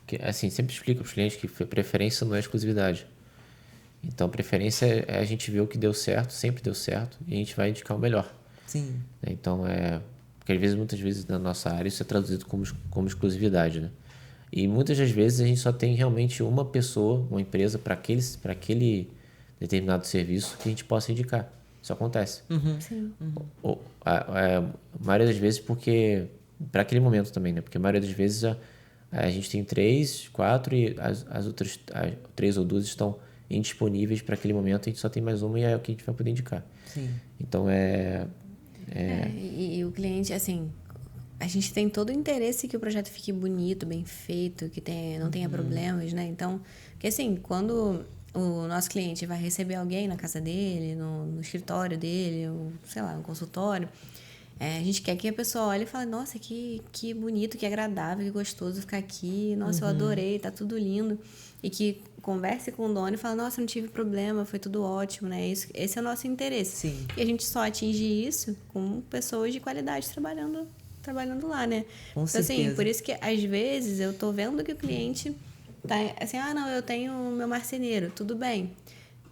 que, assim, sempre explica para os clientes que preferência não é exclusividade. Então, preferência é a gente ver o que deu certo, sempre deu certo, e a gente vai indicar o melhor.
Sim.
Então, porque muitas vezes na nossa área isso é traduzido como exclusividade, né? E muitas das vezes a gente só tem realmente uma pessoa, uma empresa para aquele determinado serviço que a gente possa indicar. Isso acontece.
Uhum. Sim.
Uhum. A maioria das vezes porque... Para aquele momento também, né? Porque a maioria das vezes a gente tem 3, 4 e as outras 3 ou 2 estão indisponíveis para aquele momento. A gente só tem mais uma e é o que a gente vai poder indicar.
Sim.
Então,
E o cliente, assim... A gente tem todo o interesse que o projeto fique bonito, bem feito, que não tenha problemas, né? Então, porque assim, quando o nosso cliente vai receber alguém na casa dele, no escritório dele, ou, sei lá, no consultório, a gente quer que a pessoa olhe e fale, nossa, que bonito, que agradável, que gostoso ficar aqui, nossa, eu adorei, tá tudo lindo. E que converse com o dono e fale, nossa, não tive problema, foi tudo ótimo, né? Esse é o nosso interesse.
Sim.
E a gente só atinge isso com pessoas de qualidade trabalhando lá, né?
Com certeza.
Então, assim, por isso que às vezes eu tô vendo que o cliente tá assim, não, eu tenho meu marceneiro, tudo bem.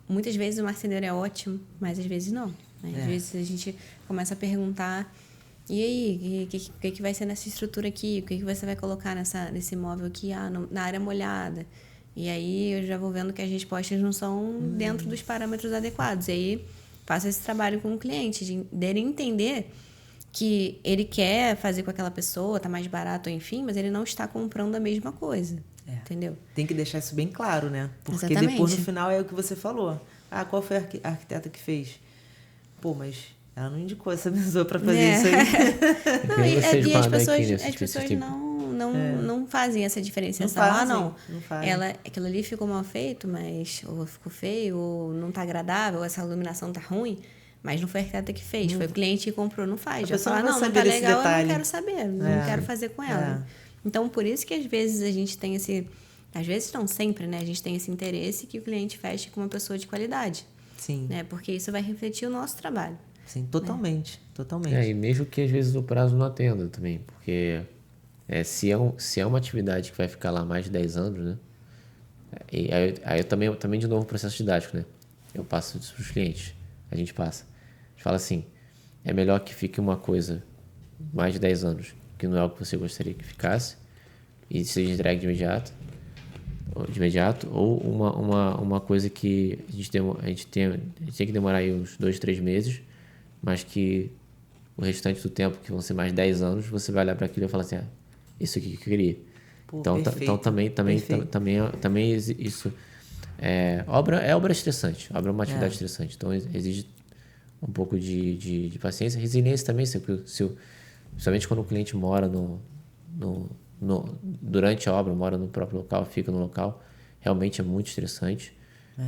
Muitas vezes o marceneiro é ótimo, mas às vezes não, né? Às vezes a gente começa a perguntar, e aí, o que vai ser nessa estrutura aqui? O que você vai colocar nesse móvel aqui? Na área molhada. E aí eu já vou vendo que as respostas não são dentro dos parâmetros adequados. E aí faço esse trabalho com o cliente, dele entender que ele quer fazer com aquela pessoa, tá mais barato, enfim, mas ele não está comprando a mesma coisa. Entendeu?
Tem que deixar isso bem claro, né? Porque
Exatamente.
Depois, no final, é o que você falou. Qual foi a arquiteta que fez? Pô, mas ela não indicou essa pessoa para fazer isso aí.
Não, e as pessoas não fazem essa diferenciação.
Não fazem.
Aquilo ali ficou mal feito, mas ou ficou feio, ou não tá agradável, ou essa iluminação tá ruim. Mas não foi a arquiteta que fez, foi o cliente que comprou, não faz. Já fala, não tá legal, eu não quero saber, não quero fazer com ela. Então, por isso que às vezes a gente tem às vezes não sempre, né? A gente tem esse interesse que o cliente feche com uma pessoa de qualidade.
Sim.
Né? Porque isso vai refletir o nosso trabalho.
Sim, totalmente, totalmente.
E mesmo que às vezes o prazo não atenda também, porque se é uma atividade que vai ficar lá mais de 10 anos, né? Aí eu também de novo, processo didático, né? Eu passo isso para os clientes. a gente passa. A gente fala assim, é melhor que fique uma coisa mais de 10 anos, que não é o que você gostaria que ficasse, e seja entregue de imediato, ou uma coisa que a gente tem que demorar aí uns 2, 3 meses, mas que o restante do tempo, que vão ser mais 10 anos, você vai olhar para aquilo e falar assim, isso aqui que eu queria. Pô, então também isso obra é obra estressante, obra é uma atividade estressante, então exige um pouco de paciência, resiliência também, principalmente quando o cliente mora durante a obra, mora no próprio local, fica no local, realmente é muito estressante,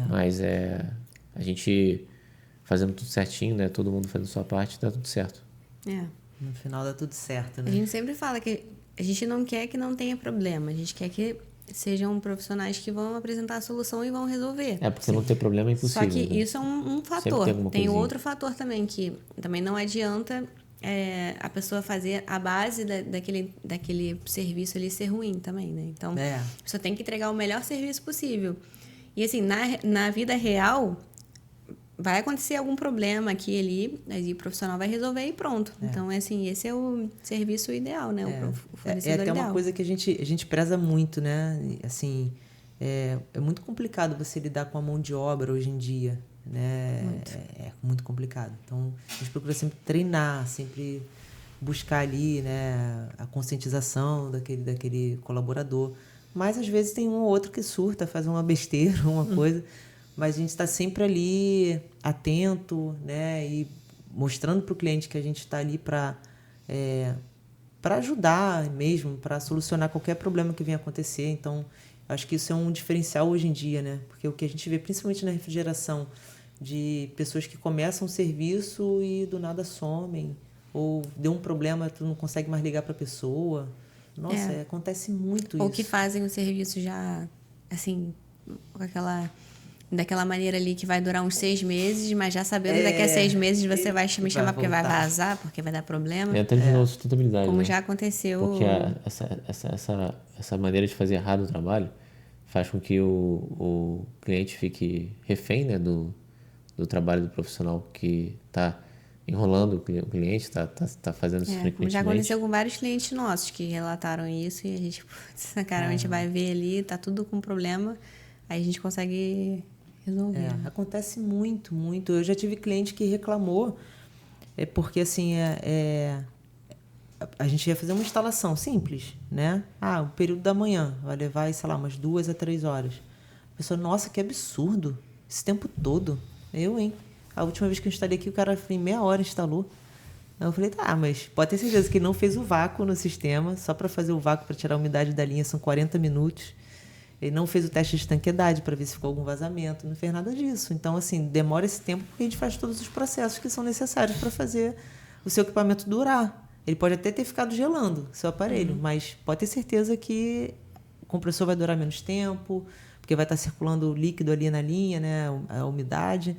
mas a gente fazendo tudo certinho, né? Todo mundo fazendo sua parte, dá tudo certo.
No final dá tudo certo, né?
A gente sempre fala que a gente não quer que não tenha problema, a gente quer que sejam profissionais que vão apresentar a solução e vão resolver.
Porque não ter problema é impossível.
Só que
né?
isso é um fator. Tem outro fator também, que também não adianta a pessoa fazer a base daquele serviço ali ser ruim também, né? Então, a pessoa tem que entregar o melhor serviço possível. E assim, na vida real, vai acontecer algum problema aqui ali, aí o profissional vai resolver e pronto. Então, assim, esse é o serviço ideal, né? O fornecedor
até
ideal.
uma coisa que a gente preza muito, né? Assim, é muito complicado você lidar com a mão de obra hoje em dia, né? É muito complicado. Então, a gente procura sempre treinar, sempre buscar ali, né, a conscientização daquele colaborador. Mas, às vezes, tem um ou outro que surta, faz uma besteira, uma coisa... Mas a gente está sempre ali atento, né? E mostrando para o cliente que a gente está ali para ajudar mesmo, para solucionar qualquer problema que venha acontecer. Então, acho que isso é um diferencial hoje em dia, né? Porque o que a gente vê, principalmente na refrigeração, de pessoas que começam um serviço e do nada somem, ou deu um problema, tu não consegue mais ligar para a pessoa. Nossa, acontece muito isso.
Ou que fazem o serviço já, assim, com daquela maneira ali que vai durar uns 6 meses, mas já sabendo daqui a 6 meses você vai me chamar porque vai vazar, porque vai dar problema.
Até de novo sustentabilidade.
Como
né?
já aconteceu.
Porque essa maneira de fazer errado o trabalho faz com que o cliente fique refém, né, do trabalho do profissional que está enrolando o cliente, está fazendo isso frequentemente.
Como já aconteceu com vários clientes nossos que relataram isso e a gente, a gente vai ver ali, tá tudo com problema, aí a gente consegue resolver.
Acontece muito, muito. Eu já tive cliente que reclamou, porque assim, a gente ia fazer uma instalação simples, né? O período da manhã, vai levar, sei lá, umas 2 a 3 horas. A pessoa, nossa, que absurdo, esse tempo todo. A última vez que eu instalei aqui, o cara em meia hora instalou. Aí eu falei, mas pode ter certeza que ele não fez o vácuo no sistema, só para fazer o vácuo, para tirar a umidade da linha, são 40 minutos. Ele não fez o teste de estanqueidade para ver se ficou algum vazamento, não fez nada disso. Então, assim, demora esse tempo porque a gente faz todos os processos que são necessários para fazer o seu equipamento durar. Ele pode até ter ficado gelando o seu aparelho, mas pode ter certeza que o compressor vai durar menos tempo, porque vai estar circulando líquido ali na linha, né, a umidade.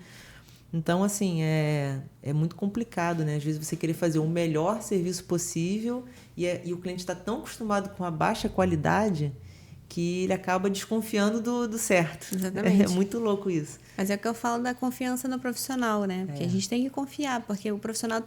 Então, assim, é muito complicado, né? Às vezes você querer fazer o melhor serviço possível e o cliente está tão acostumado com a baixa qualidade que ele acaba desconfiando do certo.
Exatamente.
É muito louco isso.
Mas é o que eu falo da confiança no profissional, né? Porque a gente tem que confiar, porque o profissional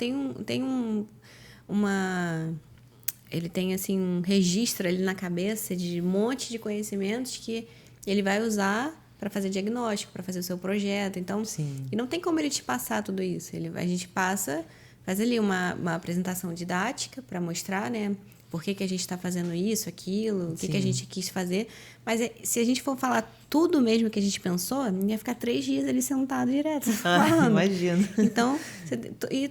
ele tem, assim, um registro ali na cabeça de um monte de conhecimentos que ele vai usar para fazer diagnóstico, para fazer o seu projeto. Então, e não tem como ele te passar tudo isso. A gente faz ali uma apresentação didática para mostrar, né? Por que a gente está fazendo isso, aquilo, o que a gente quis fazer. Mas se a gente for falar tudo mesmo que a gente pensou, ia ficar 3 dias ali sentado direto.
Imagino.
Então,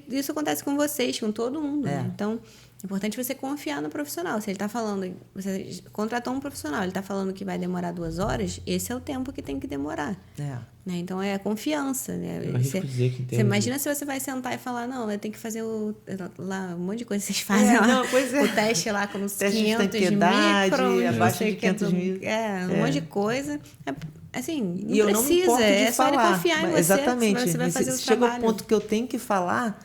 isso acontece com vocês, com todo mundo. Né? Então, é importante você confiar no profissional. Se ele está falando, você contratou um profissional, ele está falando que vai demorar 2 horas, esse é o tempo que tem que demorar. Né? Então, é a confiança. Né? Você imagina se você vai sentar e falar, não, eu tenho que fazer lá um monte de coisa que vocês fazem lá. O teste lá com uns 500 microns,
abaixo de 500 mil.
Um monte de coisa. Assim, não
e eu
precisa,
não me importo de
só ele confiar em você.
Exatamente.
Você vai fazer o
chega
trabalho.
ao ponto que eu tenho que falar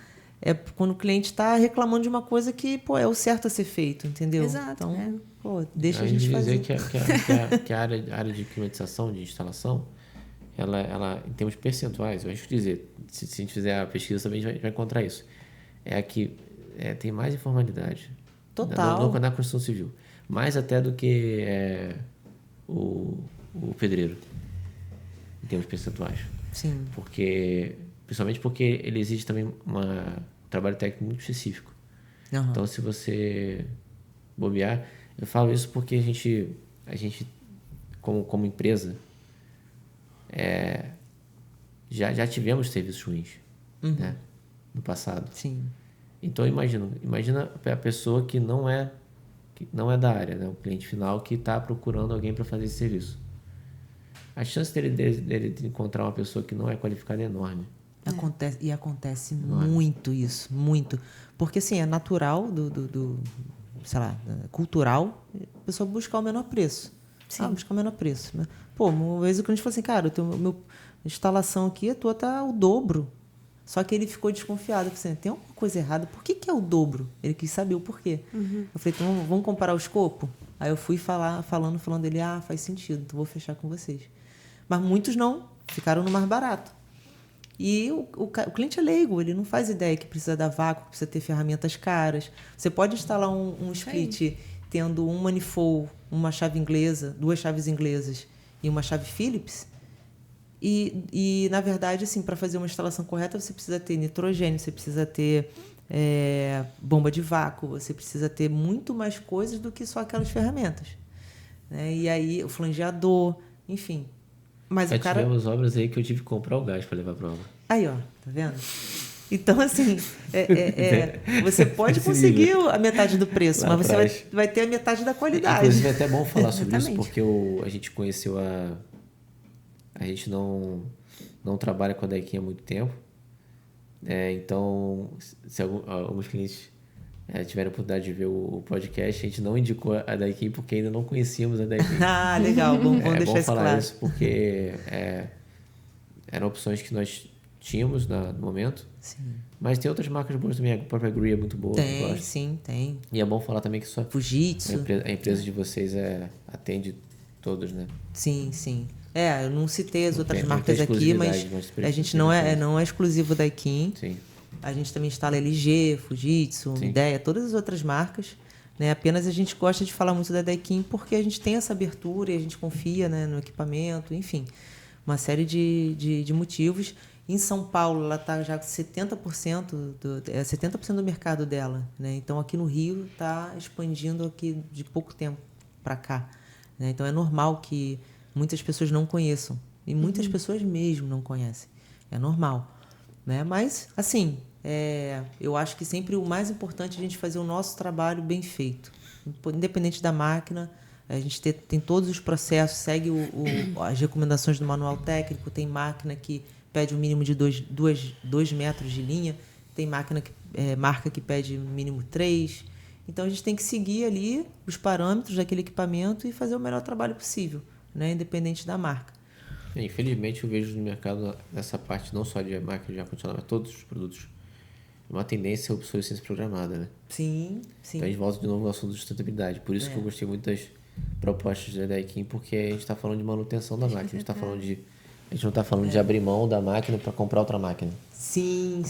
quando o cliente está reclamando de uma coisa que, é o certo a ser feito, entendeu?
Exato.
Então, deixa a gente fazer.
Dizer que a área de climatização, de instalação, ela em termos percentuais, eu acho que dizer, se a gente fizer a pesquisa também a gente vai encontrar isso. É a que tem mais informalidade.
Total.
Na construção civil. Mais até do que o pedreiro, em termos percentuais.
Sim.
Principalmente porque ele exige também um trabalho técnico muito específico.
Uhum.
Então, se você bobear... Eu falo isso porque a gente como empresa, já tivemos serviços ruins, né? No passado.
Sim.
Então, imagina a pessoa que não é da área, né? O cliente final que está procurando alguém para fazer esse serviço. A chance dele encontrar uma pessoa que não é qualificada é enorme.
Acontece muito isso, muito. Porque, assim, é natural sei lá, cultural, a pessoa buscar o menor preço.
Sim.
Buscar o menor preço. Pô, uma vez o cliente falou assim, cara, a instalação aqui, a tua tá o dobro. Só que ele ficou desconfiado. Eu falei assim, tem alguma coisa errada? Por que é o dobro? Ele quis saber o porquê. Eu falei, então vamos comparar o escopo? Aí eu fui falando ele, faz sentido, então vou fechar com vocês. Mas muitos não, ficaram no mais barato. E o cliente é leigo, ele não faz ideia que precisa dar vácuo, que precisa ter ferramentas caras. Você pode instalar um split tendo um manifold, uma chave inglesa, 2 chaves inglesas e uma chave Phillips. E na verdade, assim, para fazer uma instalação correta, você precisa ter nitrogênio, você precisa ter bomba de vácuo, você precisa ter muito mais coisas do que só aquelas ferramentas. Né? E aí, o flangeador, enfim... Mas
tivemos obras aí que eu tive que comprar o gás para levar para a obra.
Aí, ó, tá vendo? Então, assim, você pode conseguir a metade do preço, mas você vai ter a metade da qualidade.
Inclusive, é até bom falar sobre isso, porque a gente conheceu a gente não trabalha com a Daikin há muito tempo. Então, se alguns clientes tiveram a oportunidade de ver o podcast, a gente não indicou a Daikin porque ainda não conhecíamos a Daikin.
Legal, vamos deixar
bom
isso
falar
claro.
Isso porque eram opções que nós tínhamos no momento.
Sim.
Mas tem outras marcas boas também, a própria Gree é muito boa.
Tem.
E é bom falar também que
Fujitsu.
A empresa de vocês atende todos, né?
Sim. Eu não citei as outras marcas aqui, mas a gente não é exclusivo da Daikin.
Sim.
A gente também instala LG, Fujitsu, Midea, todas as outras marcas. Né? Apenas a gente gosta de falar muito da Daikin porque a gente tem essa abertura e a gente confia, né, no equipamento, enfim. Uma série de motivos. Em São Paulo, ela está já com 70% 70% do mercado dela. Né? Então, aqui no Rio, está expandindo aqui de pouco tempo para cá. Né? Então, é normal que muitas pessoas não conheçam. E muitas pessoas mesmo não conhecem. É normal. Né? Mas, assim, eu acho que sempre o mais importante é a gente fazer o nosso trabalho bem feito. Independente da máquina, a gente tem todos os processos, segue as recomendações do manual técnico, tem máquina que pede um mínimo de 2 metros de linha, tem marca que pede mínimo 3. Então, a gente tem que seguir ali os parâmetros daquele equipamento e fazer o melhor trabalho possível, né? Independente da marca.
Infelizmente, eu vejo no mercado, nessa parte, não só de máquina de ar-condicionado, mas todos os produtos, uma tendência à obsolescência programada, né?
Sim.
Então, a gente volta de novo no assunto de sustentabilidade. Por isso que eu gostei muito das propostas da Daikin, porque a gente está falando de manutenção da máquina. A gente não está falando de abrir mão da máquina para comprar outra máquina.
Sim.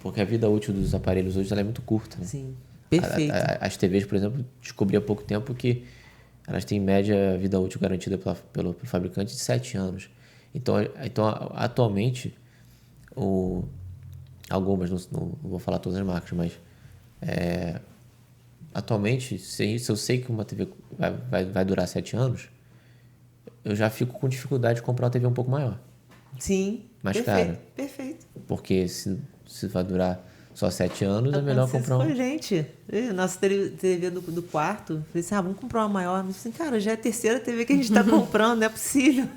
Porque a vida útil dos aparelhos hoje ela é muito curta. Né?
Sim, perfeito.
As TVs, por exemplo, descobri há pouco tempo que elas têm média vida útil garantida pelo fabricante de 7 anos. Então atualmente, algumas, não vou falar todas as marcas, mas atualmente, se eu sei que uma TV vai durar 7 anos, eu já fico com dificuldade de comprar uma TV um pouco maior.
Sim,
mais cara.
Perfeito.
Porque se vai durar só 7 anos, é melhor comprar
uma. Gente, nossa TV do quarto, falei assim, vamos comprar uma maior. Mas assim, cara, já é a terceira TV que a gente está comprando, não é possível.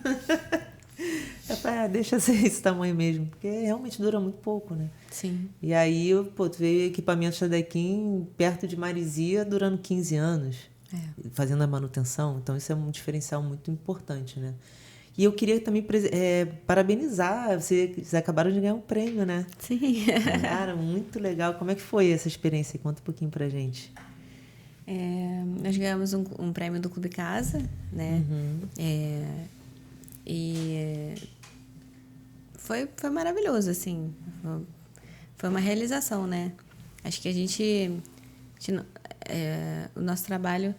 Eu falei, deixa ser esse tamanho mesmo, porque realmente dura muito pouco, né?
Sim.
E aí, tu vê equipamentos da Daikin perto de Marizia durando 15 anos, fazendo a manutenção. Então, isso é um diferencial muito importante, né? E eu queria também parabenizar, vocês acabaram de ganhar um prêmio, né?
Sim.
Cara, muito legal. Como é que foi essa experiência? Conta um pouquinho pra gente.
Nós ganhamos um prêmio do Clube Casa, né?
Uhum.
E foi maravilhoso, assim. Foi uma realização, né? Acho que o nosso trabalho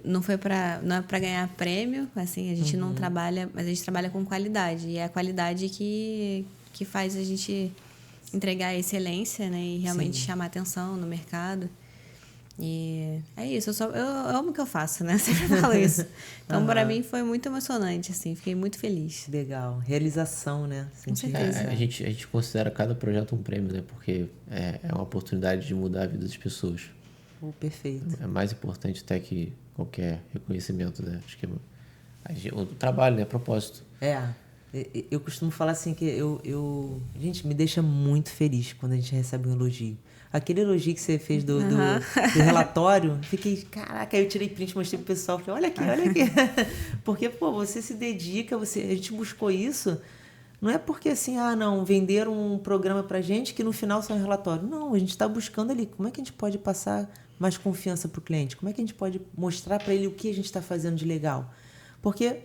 não é para ganhar prêmio, assim, a gente não trabalha, mas a gente trabalha com qualidade. E é a qualidade que faz a gente entregar a excelência, né? E realmente chamar atenção no mercado. E é isso, eu amo o que eu faço, né? Eu sempre falo isso. Então, para mim, foi muito emocionante, assim, fiquei muito feliz.
Legal, realização, né?
Com certeza.
A gente considera cada projeto um prêmio, né? Porque é uma oportunidade de mudar a vida das pessoas.
Perfeito.
É mais importante até que qualquer reconhecimento, né? Acho que o trabalho, né? Propósito.
Eu costumo falar assim que gente, me deixa muito feliz quando a gente recebe um elogio. Aquele elogio que você fez do relatório, fiquei, caraca, aí eu tirei print, mostrei pro pessoal, falei, olha aqui. Porque, pô, você se dedica, a gente buscou isso, não é porque assim, não, venderam um programa pra gente que no final sai um relatório. Não, a gente está buscando ali, como é que a gente pode passar mais confiança pro cliente? Como é que a gente pode mostrar para ele o que a gente está fazendo de legal? Porque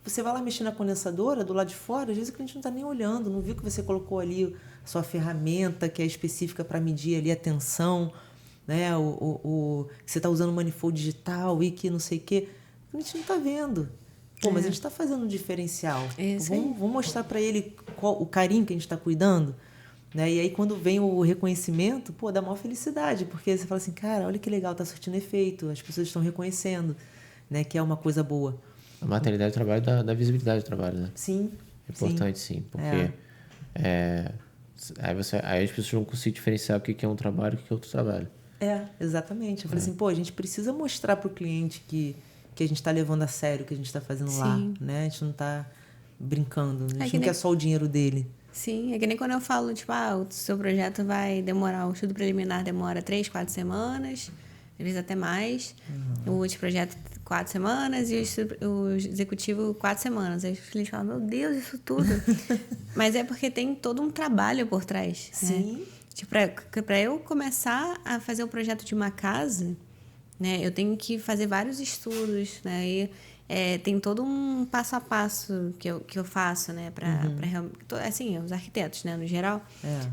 você vai lá mexer na condensadora, do lado de fora, às vezes o cliente não está nem olhando, não viu que você colocou ali a sua ferramenta que é específica para medir ali a tensão, né? Que você está usando manifold digital e que não sei o quê. A gente não está vendo. Mas a gente está fazendo um diferencial. Vamos mostrar para ele o carinho que a gente está cuidando. Né? E aí, quando vem o reconhecimento, dá maior felicidade, porque você fala assim, cara, olha que legal, está surtindo efeito, as pessoas estão reconhecendo, né, que é uma coisa boa.
A materialidade do trabalho dá visibilidade do trabalho, né?
Sim.
É importante, sim, porque aí as pessoas vão conseguir diferenciar o que é um trabalho e o que é outro trabalho.
Exatamente. Eu falei assim, a gente precisa mostrar para o cliente que a gente está levando a sério o que a gente está fazendo lá, né? A gente não está brincando, a gente não quer só o dinheiro dele.
Sim, é que nem quando eu falo, tipo, o seu projeto vai demorar, o estudo preliminar demora 3, 4 semanas, às vezes até mais. O outro projeto 4 semanas e o executivo 4 semanas. Aí os clientes falam, meu Deus, isso tudo. Mas é porque tem todo um trabalho por trás.
Sim.
Né? Tipo, para eu começar a fazer o projeto de uma casa, né, eu tenho que fazer vários estudos, né? E tem todo um passo a passo que eu faço, né? Assim, os arquitetos, né, no geral,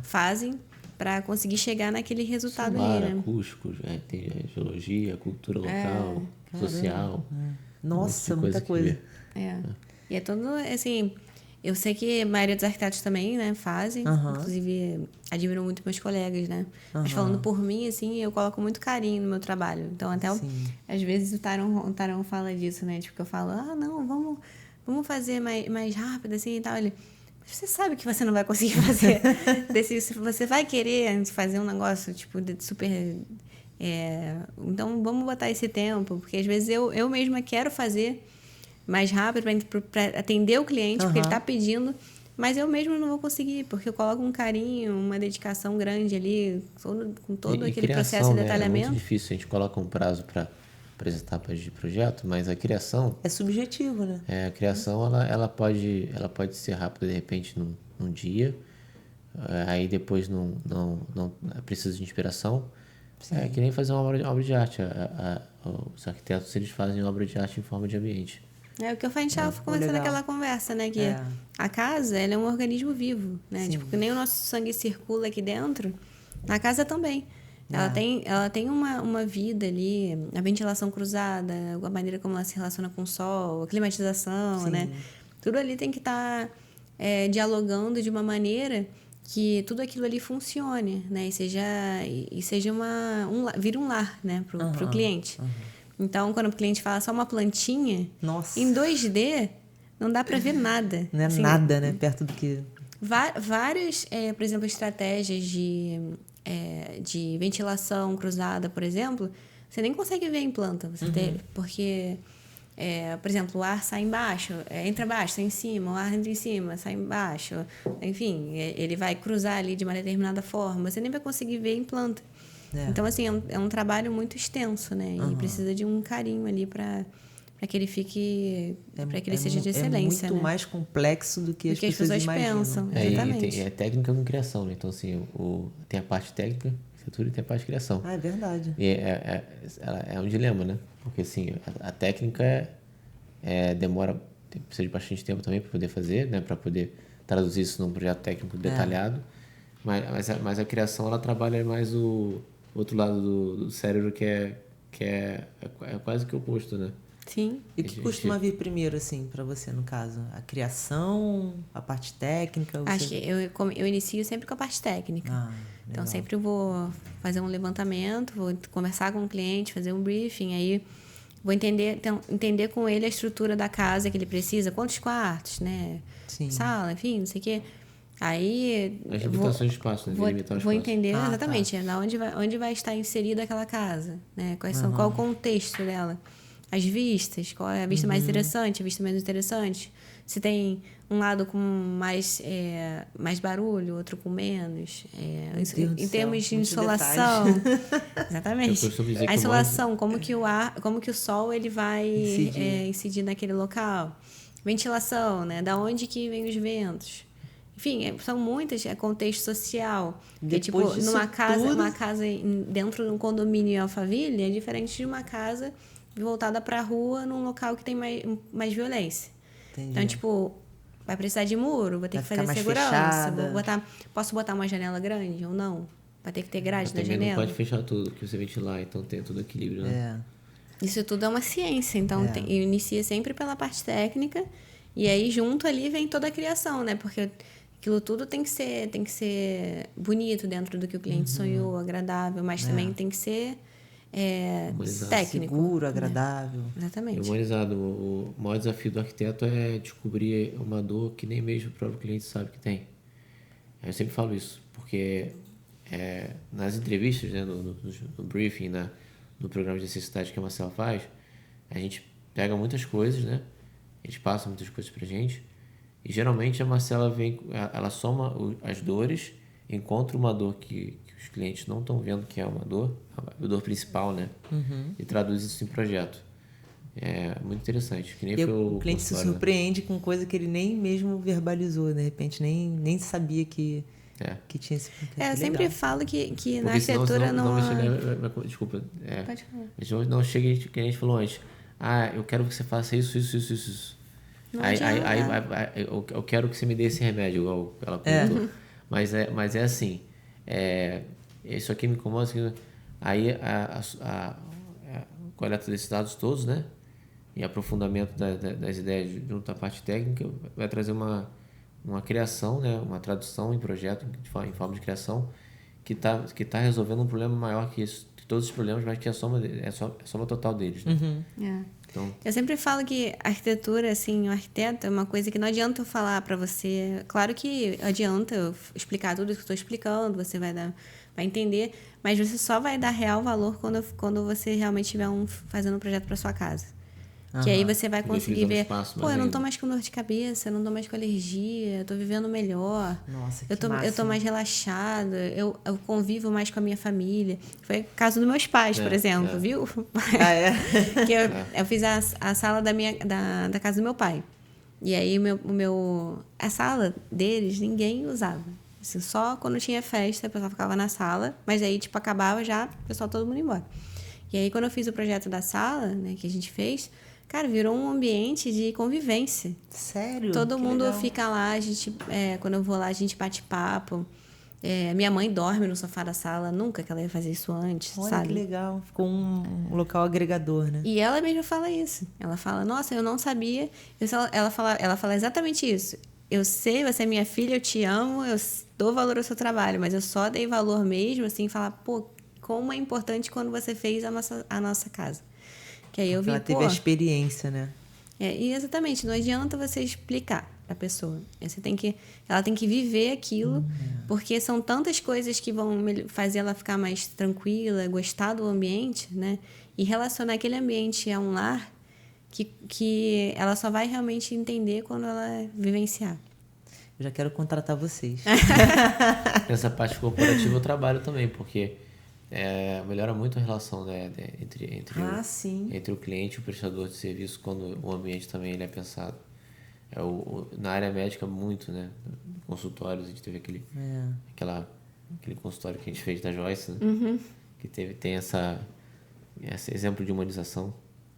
fazem para conseguir chegar naquele resultado
Solar,
ali, né?
acústicos, tem geologia, cultura local, social.
Nossa, muita coisa.
E é tudo, assim, eu sei que a maioria dos arquitetos também, né, fazem. Inclusive, admiro muito meus colegas, né? Mas falando por mim, assim, eu coloco muito carinho no meu trabalho. Então, até às vezes o Tarão fala disso, né? Tipo, que eu falo, não, vamos fazer mais rápido, assim, e tal. Ele, você sabe que você não vai conseguir fazer. Você vai querer fazer um negócio, tipo, super... então, vamos botar esse tempo. Porque, às vezes, eu mesma quero fazer mais rápido para atender o cliente, porque ele está pedindo. Mas eu mesma não vou conseguir, porque eu coloco um carinho, uma dedicação grande ali, com todo aquele
criação,
processo de detalhamento.
É muito difícil, a gente coloca um prazo para as etapas de projeto, mas a criação...
É subjetivo, né?
A criação, ela pode ser rápida, de repente, num dia. Aí depois não precisa de inspiração. É que nem fazer uma obra de arte. Os arquitetos, eles fazem obra de arte em forma de ambiente.
É o que a gente estava começando aquela conversa, né? Que a casa, ela é um organismo vivo, né? Tipo, que nem o nosso sangue circula aqui dentro, a casa também. Ela tem uma vida ali, a ventilação cruzada, a maneira como ela se relaciona com o sol, a climatização, né? Tudo ali tem que estar dialogando de uma maneira que tudo aquilo ali funcione, né? E seja vira um lar, né? Pro cliente. Então, quando o cliente fala só uma plantinha, em 2D, não dá para ver nada.
Não é assim, nada, né? Perto do que...
Várias, por exemplo, estratégias de ventilação cruzada, por exemplo, você nem consegue ver em planta. Porque, por exemplo, o ar sai embaixo, entra embaixo, sai em cima, o ar entra em cima, sai embaixo. Enfim, ele vai cruzar ali de uma determinada forma. Você nem vai conseguir ver em planta. Então, assim, é um trabalho muito extenso, né? E precisa de um carinho ali para que ele fique... para que ele seja de excelência,
É muito mais complexo do que as pessoas imaginam.
Pensam, exatamente.
É técnica com criação, né? Então, assim, tem a parte técnica, arquitetura, e tem a parte de criação.
É verdade.
E é um dilema, né? Porque, assim, a técnica precisa de bastante tempo também para poder fazer, né? Para poder traduzir isso num projeto técnico detalhado. Mas a criação, ela trabalha mais o outro lado do cérebro, que é quase que o oposto, né?
Sim.
E o que costuma vir primeiro, assim, para você, no caso? A criação, a parte técnica?
Acho que eu inicio sempre com a parte técnica. Então, sempre eu vou fazer um levantamento, vou conversar com o cliente, fazer um briefing, aí vou entender com ele a estrutura da casa que ele precisa, quantos quartos, né?
Sim.
Sala, enfim, não sei o quê. Aí
as limitações de espaço, né?
Vou entender exatamente onde vai estar inserida aquela casa, né? Qual o contexto dela, as vistas, qual é a vista mais interessante, a vista menos interessante, se tem um lado com mais barulho, outro com menos, em termos de insolação. Exatamente. A insolação, como que o sol ele vai incidir naquele local, ventilação, né? Da onde que vem os ventos. Enfim, são muitas, contexto social.
Depois
que, uma casa dentro de um condomínio em Alphaville é diferente de uma casa voltada para a rua num local que tem mais violência.
Entendi.
Então, vai precisar de muro, vou ter que fazer segurança. Posso botar uma janela grande ou não? Vai ter que ter grade na janela.
Não pode fechar tudo que você ventilar, então tem todo equilíbrio, né?
Isso tudo é uma ciência, então eu inicio sempre pela parte técnica e aí junto ali vem toda a criação, né? Porque aquilo tudo tem que ser bonito dentro do que o cliente sonhou, agradável, mas também tem que ser técnico.
Seguro, agradável.
Exatamente.
Humanizado. O maior desafio do arquiteto é descobrir uma dor que nem mesmo o próprio cliente sabe que tem. Eu sempre falo isso, porque nas entrevistas, né, no briefing, no programa de necessidade que a Marcela faz, a gente pega muitas coisas, né? A gente passa muitas coisas pra gente. E geralmente a Marcela ela soma as dores, encontra uma dor que os clientes não estão vendo que é uma dor, a dor principal, né? E traduz isso em projeto. É muito interessante. Que nem
o cliente se surpreende com coisa que ele nem mesmo verbalizou, de repente, nem sabia que tinha esse
eu sempre falo que na arquitetura não...
Desculpa.
Pode falar.
Não chega que a gente falou antes. Eu quero que você faça isso. Eu quero que você me dê esse remédio, igual ela comentou. Mas é assim. Isso aqui me incomoda. Aí a coleta desses dados todos, né? E aprofundamento das ideias junto à parte técnica vai trazer uma criação, né? Uma tradução em projeto, em forma de criação, que tá resolvendo um problema maior que isso. Todos os problemas, mas que a soma total deles. Né? Então,
eu sempre falo que a arquitetura, assim, o arquiteto é uma coisa que não adianta eu falar para você. Claro que adianta eu explicar tudo isso que eu estou explicando, você vai entender, mas você só vai dar real valor quando você realmente estiver fazendo um projeto para sua casa. Que aí você vai conseguir ver, eu não tô mais com dor de cabeça, eu não tô mais com alergia, eu tô vivendo melhor.
Nossa, que
eu tô mais relaxada, eu convivo mais com a minha família. Foi o caso dos meus pais, por exemplo, viu? Que eu fiz a sala da casa do meu pai. E aí a sala deles ninguém usava. Assim, só quando tinha festa, o pessoal ficava na sala, mas aí acabava já, o pessoal todo mundo ia embora. E aí quando eu fiz o projeto da sala, né, que a gente fez, cara, virou um ambiente de convivência.
Sério?
Todo mundo
legal.
fica lá, a gente, quando eu vou lá, a gente bate papo. Minha mãe dorme no sofá da sala, nunca que ela ia fazer isso antes,
Olha,
sabe?
que legal. Ficou um local agregador, né?
E ela mesma fala isso. Ela fala, nossa, eu não sabia. Ela fala exatamente isso. Eu sei, você é minha filha, eu te amo, eu dou valor ao seu trabalho, mas eu só dei valor mesmo, assim, falar, como é importante quando você fez a nossa casa. Que aí eu vi,
ela teve a experiência, né?
E exatamente, não adianta você explicar para a pessoa. Ela tem que viver aquilo, porque são tantas coisas que vão fazer ela ficar mais tranquila, gostar do ambiente, né? E relacionar aquele ambiente a um lar que ela só vai realmente entender quando ela vivenciar.
Eu já quero contratar vocês.
Nessa parte corporativa eu trabalho também, porque melhora muito a relação, né, entre o cliente e o prestador de serviço quando o ambiente também ele é pensado. Na área médica, muito, né? Consultórios, a gente teve aquele consultório que a gente fez da Joyce, né? Que tem esse exemplo de humanização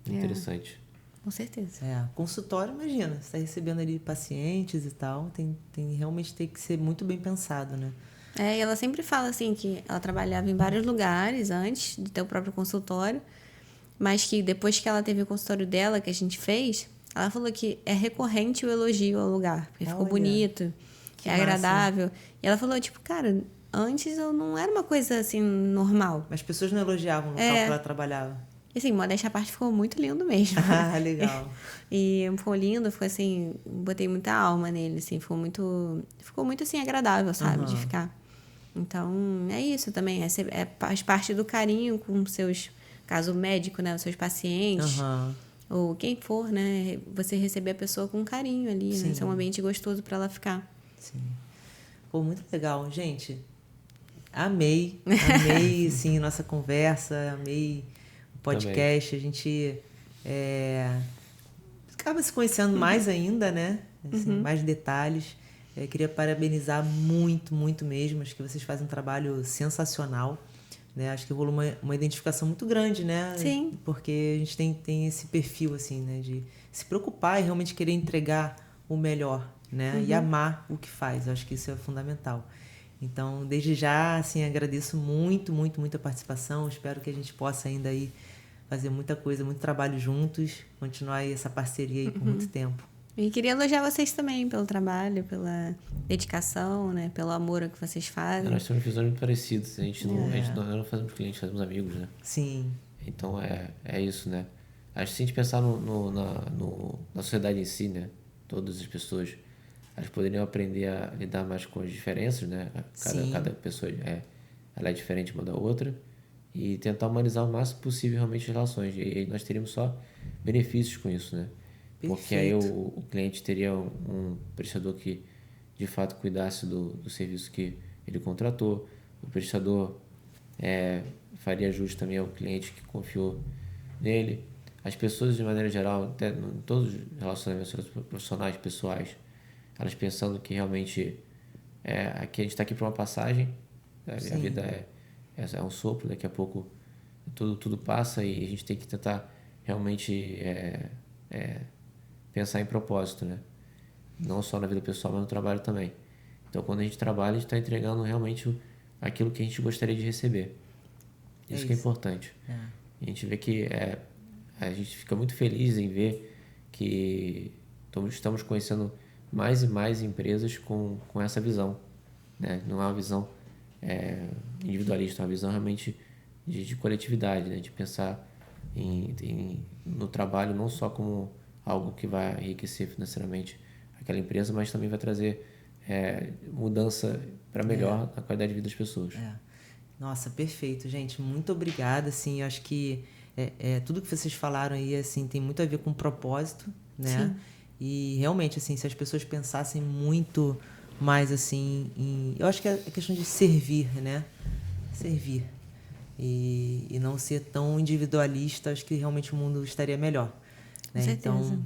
interessante.
Com certeza.
Consultório, imagina, você está recebendo ali pacientes e tal, realmente tem que ser muito bem pensado, né?
E ela sempre fala assim que ela trabalhava em vários lugares antes de ter o próprio consultório, mas que depois que ela teve o consultório dela, que a gente fez, ela falou que é recorrente o elogio ao lugar, porque ficou bonito, é agradável. E ela falou, tipo, cara, antes eu não era uma coisa assim normal.
Mas as pessoas não elogiavam no local que ela trabalhava.
E assim, modéstia à parte, ficou muito lindo mesmo.
Legal.
E ficou lindo, ficou assim, botei muita alma nele, assim, ficou muito assim, agradável, sabe, de ficar. Então, é isso também, faz parte do carinho com seus, caso médico, né, os seus pacientes, ou quem for, né, você receber a pessoa com carinho ali, né, ser um ambiente gostoso para ela ficar.
Sim. Pô, muito legal, gente. Amei, sim, nossa conversa, amei o podcast, também. A gente acaba se conhecendo mais ainda, né, assim, mais detalhes. Queria parabenizar muito, muito mesmo. Acho que vocês fazem um trabalho sensacional, né? Acho que rolou uma identificação muito grande, né?
Sim.
Porque a gente tem esse perfil, assim, né? De se preocupar e realmente querer entregar o melhor, né? E amar o que faz. Acho que isso é fundamental. Então, desde já, assim, agradeço muito, muito, muito a participação. Espero que a gente possa ainda aí fazer muita coisa, muito trabalho juntos, continuar aí essa parceria aí por muito tempo.
E queria elogiar vocês também pelo trabalho, pela dedicação, né? Pelo amor que vocês fazem.
Nós temos visões muito parecidas. A gente não fazemos clientes, fazemos amigos, né?
Sim.
Então, é isso, né? Acho que se a gente pensar na sociedade em si, né? Todas as pessoas, elas poderiam aprender a lidar mais com as diferenças, né? Cada pessoa ela é diferente uma da outra. E tentar humanizar o máximo possível realmente as relações. E aí nós teríamos só benefícios com isso, né? Porque aí o cliente teria um prestador que de fato cuidasse do serviço que ele contratou. O prestador faria jus também ao cliente que confiou nele. As pessoas, de maneira geral, até em todos os relacionamentos profissionais, pessoais, elas pensando que realmente aqui a gente está aqui para uma passagem, a vida é um sopro, daqui a pouco tudo passa e a gente tem que tentar realmente pensar em propósito, né? Não só na vida pessoal, mas no trabalho também. Então, quando a gente trabalha, a gente está entregando realmente aquilo que a gente gostaria de receber. Isso que é importante. A gente vê que a gente fica muito feliz em ver que estamos conhecendo mais e mais empresas com essa visão, né? Não é uma visão individualista, é uma visão realmente de coletividade, né? De pensar no trabalho não só como algo que vai enriquecer financeiramente aquela empresa, mas também vai trazer mudança para melhor na qualidade de vida das pessoas.
Nossa, perfeito, gente. Muito obrigada. Assim, eu acho que tudo que vocês falaram aí assim, tem muito a ver com propósito, né? Sim. E realmente, assim, se as pessoas pensassem muito mais assim eu acho que é questão de servir, né? Servir. E não ser tão individualista, acho que realmente o mundo estaria melhor. Né? Então,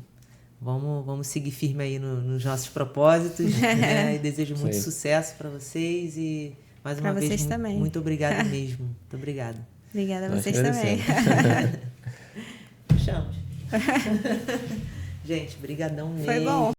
vamos seguir firme aí nos nossos propósitos, né? E desejo muito sucesso para vocês e mais uma vez muito obrigada mesmo. Muito obrigada.
Obrigada a vocês também.
Fechamos. Gente, brigadão mesmo.
Foi bom.